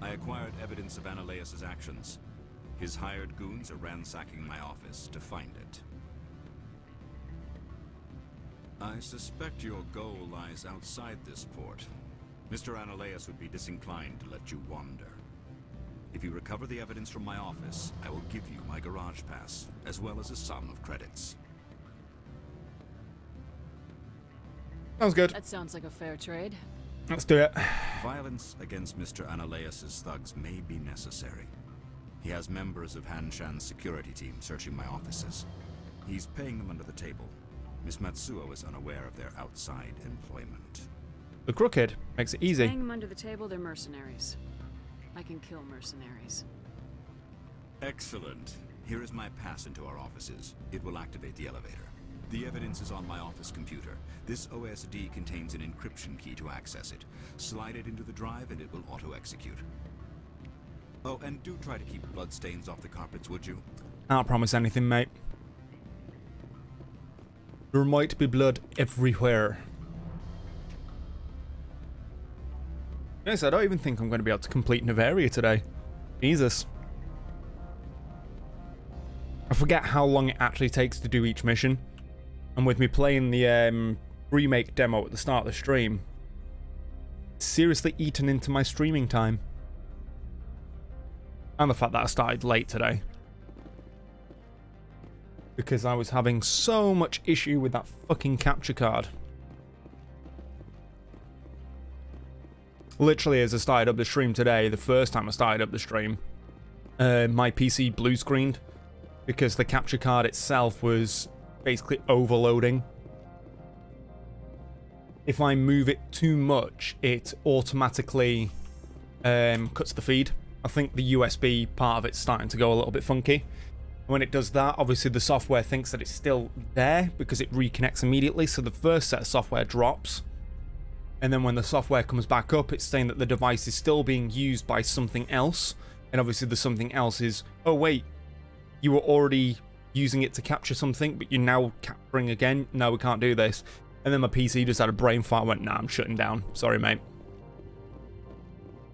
Speaker 17: I acquired evidence of Analeus' actions. His hired goons are ransacking my office to find it. I suspect your goal lies outside this port. Mr. Analeus would be disinclined to let you wander. If you recover the evidence from my office, I will give you my garage pass, as well as a sum of credits.
Speaker 1: Sounds good.
Speaker 3: That sounds like a fair trade.
Speaker 1: Let's do it.
Speaker 17: Violence against Mr. Analeus' thugs may be necessary. He has members of Han Shan's security team searching my offices. He's paying them under the table. Miss Matsuo is unaware of their outside employment.
Speaker 1: The crooked makes it easy.
Speaker 3: Paying them under the table, they're mercenaries. I can kill mercenaries.
Speaker 17: Excellent. Here is my pass into our offices. It will activate the elevator. The evidence is on my office computer. This OSD contains an encryption key to access it. Slide it into the drive and it will auto-execute. Oh, and do try to keep bloodstains off the carpets, would you?
Speaker 1: Can't promise anything, mate. There might be blood everywhere. Yes, I don't even think I'm going to be able to complete Noveria today. Jesus. I forget how long it actually takes to do each mission. And with me playing the remake demo at the start of the stream, it's seriously eaten into my streaming time. And the fact that I started late today. Because I was having so much issue with that fucking capture card. Literally, as I started up the stream today, the first time I started up the stream, my PC blue screened. because the capture card itself was basically overloading. If I move it too much, it automatically cuts the feed. I think the USB part of it's starting to go a little bit funky. When it does that, obviously the software thinks that it's still there because it reconnects immediately, so the first set of software drops. And then when the software comes back up, it's saying that the device is still being used by something else. And obviously the something else is, oh wait, you were already using it to capture something, but you're now capturing again. No, we can't do this. And then my PC just had a brain fart, went, nah, I'm shutting down. Sorry, mate.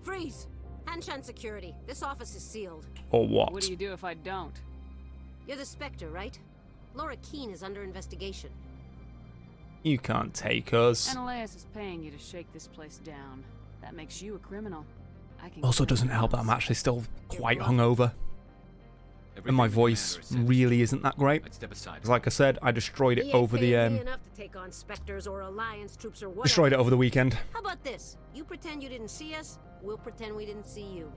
Speaker 18: Freeze! Hanshan security. This office is sealed.
Speaker 1: Or what?
Speaker 3: What do you do if I don't?
Speaker 18: You're the Spectre, right? Laura Keene is under investigation.
Speaker 1: You can't take us.
Speaker 3: Ananias is paying you to shake this place down. That makes you a criminal. I can
Speaker 1: Also doesn't help that I'm actually still quite hungover. And my voice really isn't that great. Like I said, I destroyed it over the
Speaker 18: enough to take on Spectres or Alliance troops or whatever.
Speaker 1: destroyed it over the weekend.
Speaker 18: How about this? You pretend you didn't see us, we'll pretend we didn't see you.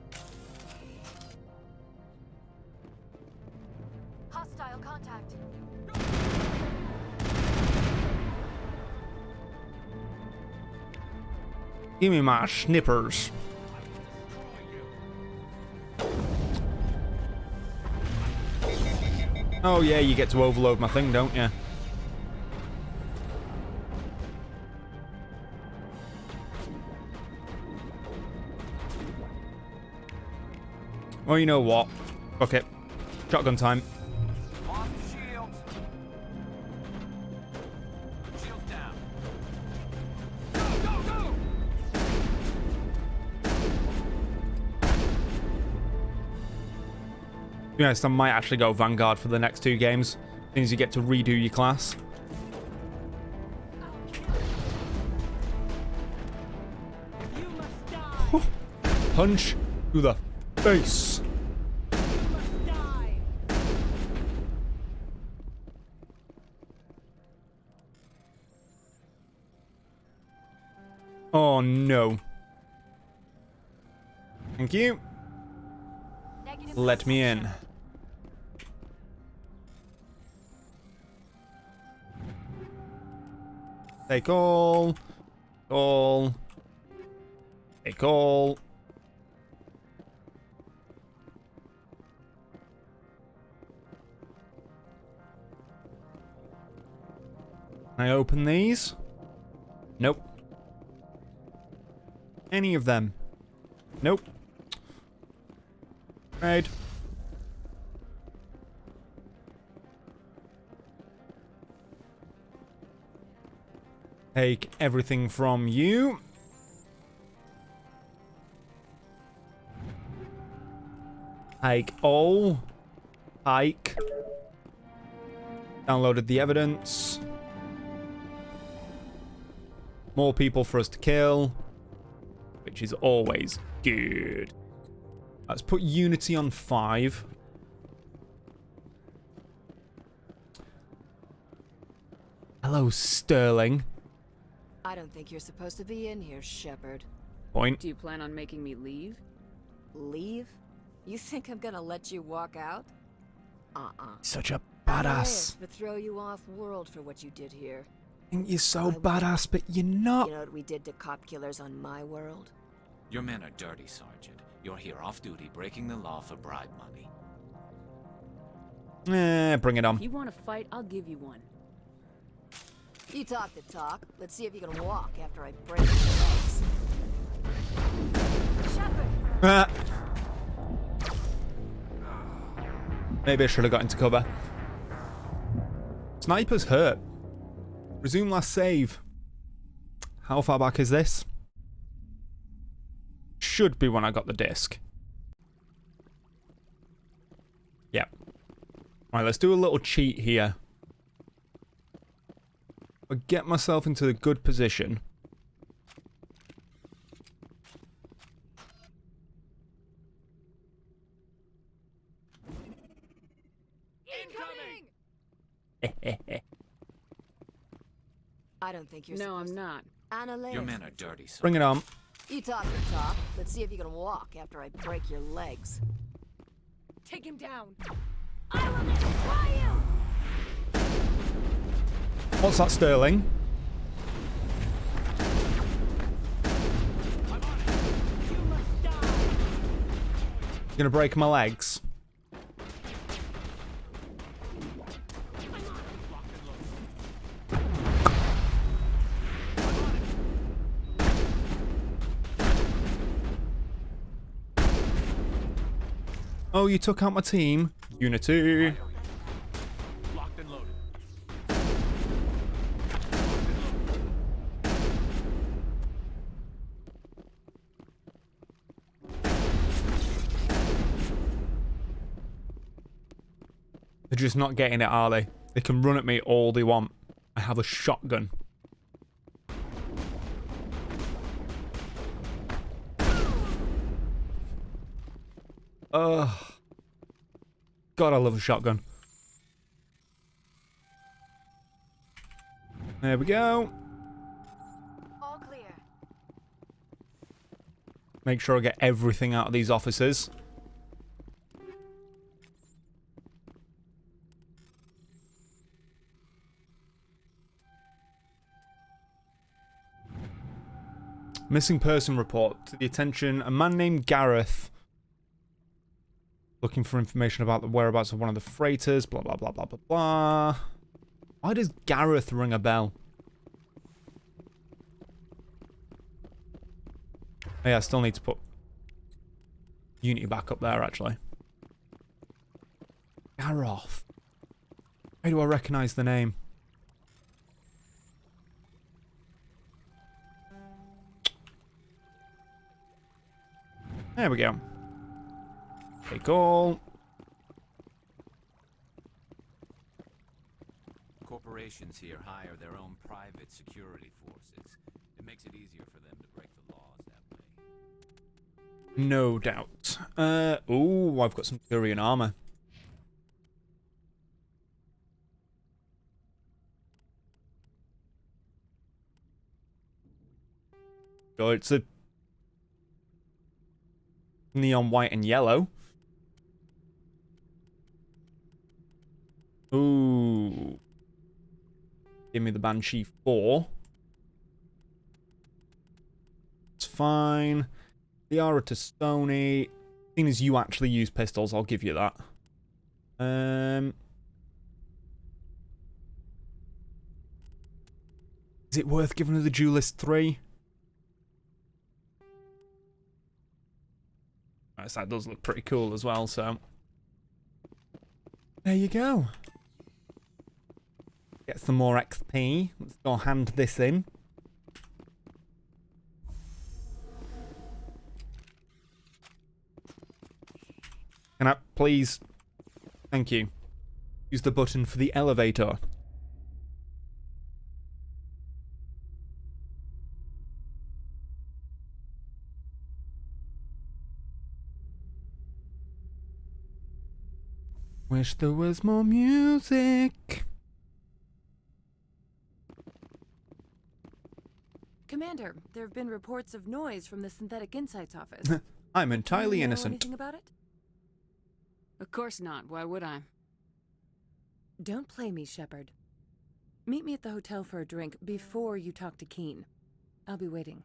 Speaker 4: Hostile contact.
Speaker 1: Give me my snippers. Oh yeah, you get to overload my thing, don't you? Well, you know what? Fuck it. Shotgun time. To be honest, I might actually go Vanguard for the next 2 games. Means you get to redo your class. Punch to the face. Oh no. Thank you. Let me in. Take all. Take all. Can I open these? Nope. Any of them? Nope. Right. Take everything from you. Take all. Hike. Downloaded the evidence. More people for us to kill, which is always good. Let's put Unity on 5. Hello, Sterling.
Speaker 19: I don't think you're supposed to be in here, Shepard.
Speaker 1: Point.
Speaker 3: Do you plan on making me leave?
Speaker 19: Leave? You think I'm gonna let you walk out?
Speaker 1: Such a badass.
Speaker 19: But throw you off world for what you did here.
Speaker 1: Think you're so badass, but you're not.
Speaker 19: You know what we did to cop killers on my world?
Speaker 6: Your men are dirty, Sergeant. You're here off duty, breaking the law for bribe money.
Speaker 1: Bring it on.
Speaker 3: If you want to fight, I'll give you one.
Speaker 19: You talk the talk. Let's see if you can walk after I break your legs. Shepard!
Speaker 1: Maybe I should have got into cover. Sniper's hurt. Resume last save. How far back is this? Should be when I got the disc. Yep. Alright, let's do a little cheat here. I'll get myself into a good position.
Speaker 19: Incoming! I don't think you're
Speaker 3: No, I'm not.
Speaker 19: Annalise.
Speaker 6: Your men are dirty, sir.
Speaker 1: Bring it on.
Speaker 19: You talk the talk. Let's see if you can walk after I break your legs.
Speaker 4: Take him down.
Speaker 19: I will
Speaker 1: What's that, Sterling? You're gonna break my legs. Oh, you took out my team. Unity.
Speaker 13: Locked and loaded.
Speaker 1: They're just not getting it, are they? They can run at me all they want. I have a shotgun. Ugh. God, I love a shotgun. There we go.
Speaker 4: All clear.
Speaker 1: Make sure I get everything out of these offices. Missing person report to the attention. A man named Gareth. Looking for information about the whereabouts of one of the freighters. Blah, blah, blah, blah, blah, blah. Why does Gareth ring a bell? Oh, yeah, I still need to put Unity back up there, actually. Gareth. Why do I recognise the name? There we go. Take all.
Speaker 6: Corporations here hire their own private security forces. It makes it easier for them to break the laws that way.
Speaker 1: No doubt. Oh, I've got some Turian armor. So it's a neon white and yellow. Ooh. Give me the Banshee 4. It's fine. The Ara to Stony. Seeing as you actually use pistols, I'll give you that. Is it worth giving her the Duelist 3? Right, so that does look pretty cool as well, so. There you go. Get some more XP. Let's go hand this in. Can I please? Thank you. Use the button for the elevator. Wish there was more music.
Speaker 24: Commander, there have been reports of noise from the Synthetic Insights office.
Speaker 1: I'm entirely
Speaker 24: Do you know
Speaker 1: innocent.
Speaker 24: anything about it?
Speaker 3: Of course not. Why would I?
Speaker 24: Don't play me, Shepard. Meet me at the hotel for a drink before you talk to Keen. I'll be waiting.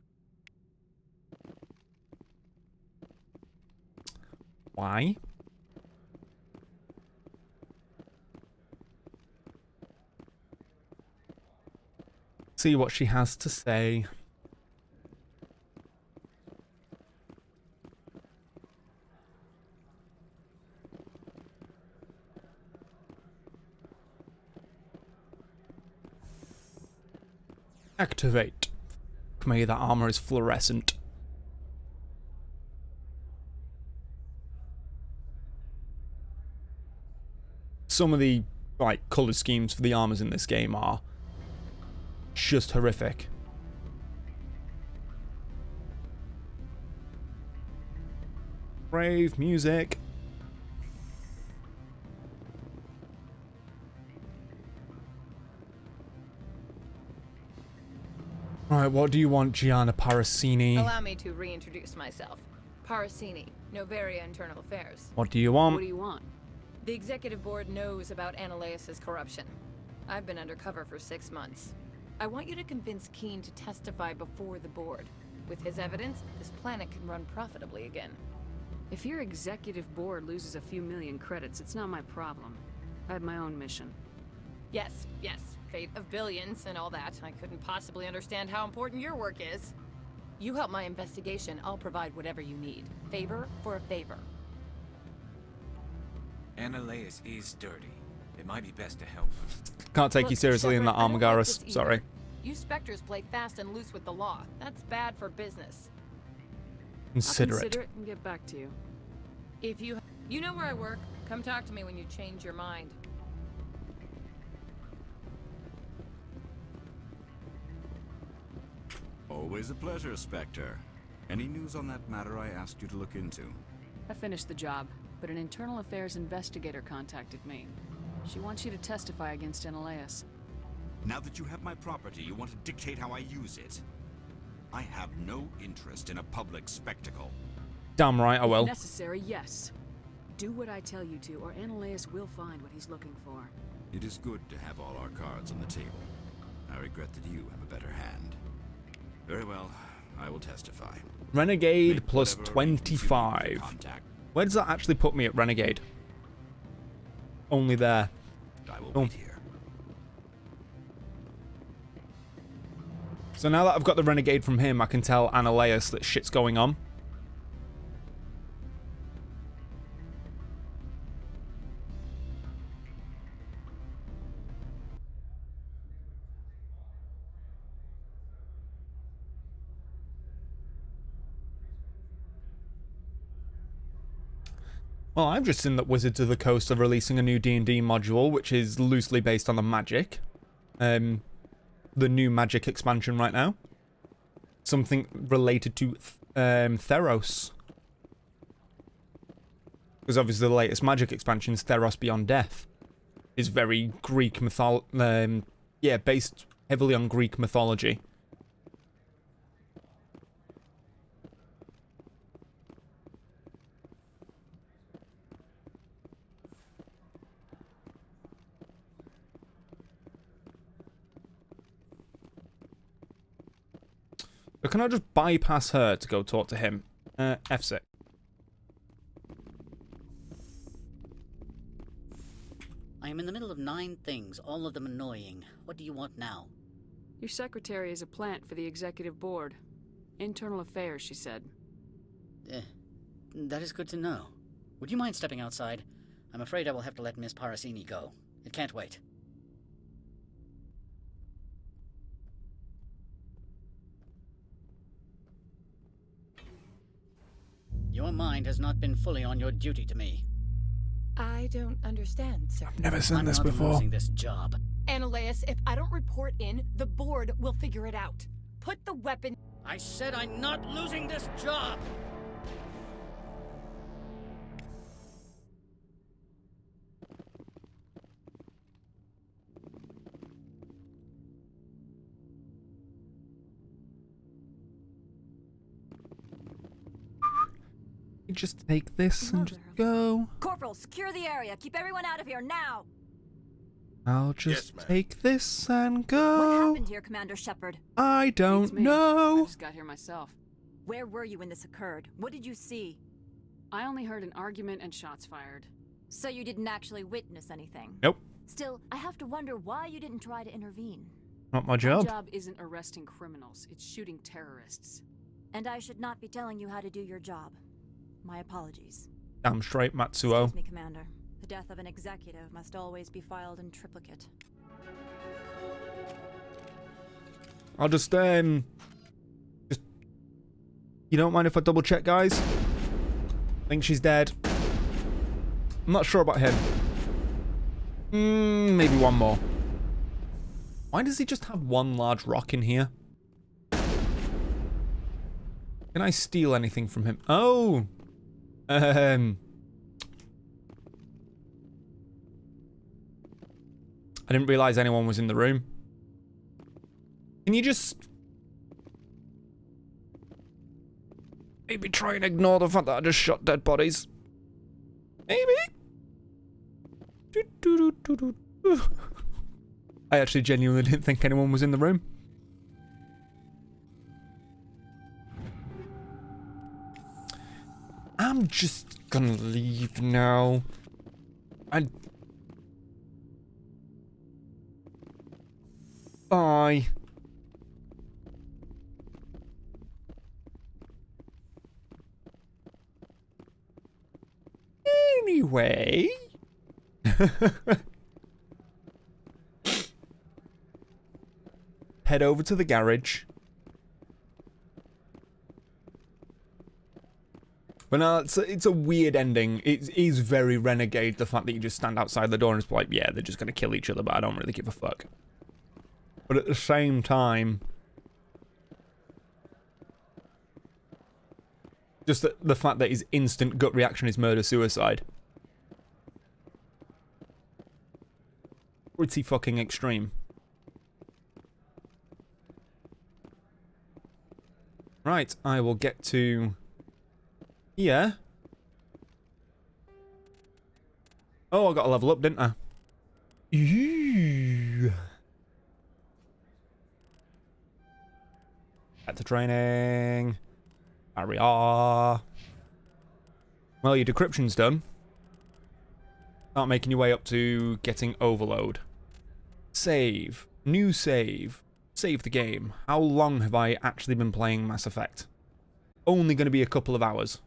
Speaker 1: Why? See what she has to say. Activate. Maybe that armor is fluorescent. Some of the color schemes for the armors in this game are just horrific. Brave music. Right, what do you want, Gianna Parasini?
Speaker 8: Allow me to reintroduce myself. Parasini, Noveria Internal Affairs.
Speaker 1: What do you want?
Speaker 3: What do you want?
Speaker 8: The executive board knows about Ananias' corruption. I've been undercover for 6 months. I want you to convince Keene to testify before the board. With his evidence, this planet can run profitably again.
Speaker 3: If your executive board loses a few million credits, it's not my problem. I have my own mission.
Speaker 8: Yes, yes. Fate of billions and all that. I couldn't possibly understand how important your work is. You help my investigation, I'll provide whatever you need. Favor for a favor.
Speaker 6: Ananias is dirty. It might be best to help her.
Speaker 1: Can't take you seriously in that Armagarus. Sorry.
Speaker 8: You Spectres play fast and loose with the law. That's bad for business.
Speaker 1: Consider
Speaker 3: I'll
Speaker 1: it.
Speaker 3: consider it and get back to you.
Speaker 8: If you know where I work. Come talk to me when you change your mind.
Speaker 17: Always a pleasure, Spectre. Any news on that matter I asked you to look into?
Speaker 3: I finished the job, but an internal affairs investigator contacted me. She wants you to testify against Ananias.
Speaker 17: Now that you have my property, you want to dictate how I use it? I have no interest in a public spectacle.
Speaker 1: Damn right I will.
Speaker 3: If necessary, yes. Do what I tell you to, or Ananias will find what he's looking for.
Speaker 17: It is good to have all our cards on the table. I regret that you have a better hand. Very well, I will testify.
Speaker 1: Renegade plus 25. Where does that actually put me at Renegade? Only there.
Speaker 17: I will
Speaker 1: Oh.
Speaker 17: wait here.
Speaker 1: So now that I've got the Renegade from him, I can tell Ananias that shit's going on. Well, I've just seen that Wizards of the Coast are releasing a new D&D module, which is loosely based on the Magic. The new Magic expansion right now. Something related to Theros. Because obviously the latest Magic expansion is Theros Beyond Death. It's very Greek based heavily on Greek mythology. But can I just bypass her to go talk to him? F6.
Speaker 14: I am in the middle of 9 things, all of them annoying. What do you want now?
Speaker 3: Your secretary is a plant for the executive board. Internal affairs, she said.
Speaker 14: That is good to know. Would you mind stepping outside? I'm afraid I will have to let Miss Parasini go. It can't wait. Your mind has not been fully on your duty to me.
Speaker 8: I don't understand, sir.
Speaker 1: Never seen this
Speaker 14: I'm not
Speaker 1: before.
Speaker 14: losing this job.
Speaker 8: Ananias, if I don't report in, the board will figure it out. Put the weapon...
Speaker 14: I said I'm not losing this job!
Speaker 1: Just take this and just go.
Speaker 9: Corporal, secure the area. Keep everyone out of here now.
Speaker 1: I'll just take this and
Speaker 9: What
Speaker 1: go.
Speaker 9: happened here, Commander Shepard?
Speaker 1: I don't know.
Speaker 3: I just got here myself.
Speaker 9: Where were you when this occurred? What did you see?
Speaker 3: I only heard an argument and shots fired.
Speaker 9: So you didn't actually witness anything?
Speaker 1: Nope.
Speaker 9: Still, I have to wonder why you didn't try to intervene.
Speaker 1: Not my job.
Speaker 3: My job isn't arresting criminals, it's shooting terrorists.
Speaker 9: And I should not be telling you how to do your job. My apologies.
Speaker 1: Damn straight, Matsuo.
Speaker 9: Excuse me, Commander. The death of an executive must always be filed in triplicate.
Speaker 1: I'll just you don't mind if I double check, guys? I think she's dead. I'm not sure about him. Maybe one more. Why does he just have one large rock in here? Can I steal anything from him? Oh! I didn't realize anyone was in the room. Can you just... maybe try and ignore the fact that I just shot dead bodies? Maybe? I actually genuinely didn't think anyone was in the room. I'm just gonna leave now. Bye. Anyway. Head over to the garage. But no, it's a weird ending. It is very Renegade, the fact that you just stand outside the door and it's like, yeah, they're just going to kill each other, but I don't really give a fuck. But at the same time, just the fact that his instant gut reaction is murder-suicide. Pretty fucking extreme. Right, I will get to here. Oh, I got a level up, didn't I? Ew. Back to training. Barrier. Well, your decryption's done. Start making your way up to getting overload. Save. New save. Save the game. How long have I actually been playing Mass Effect? Only going to be a couple of hours.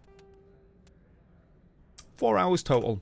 Speaker 1: 4 hours total.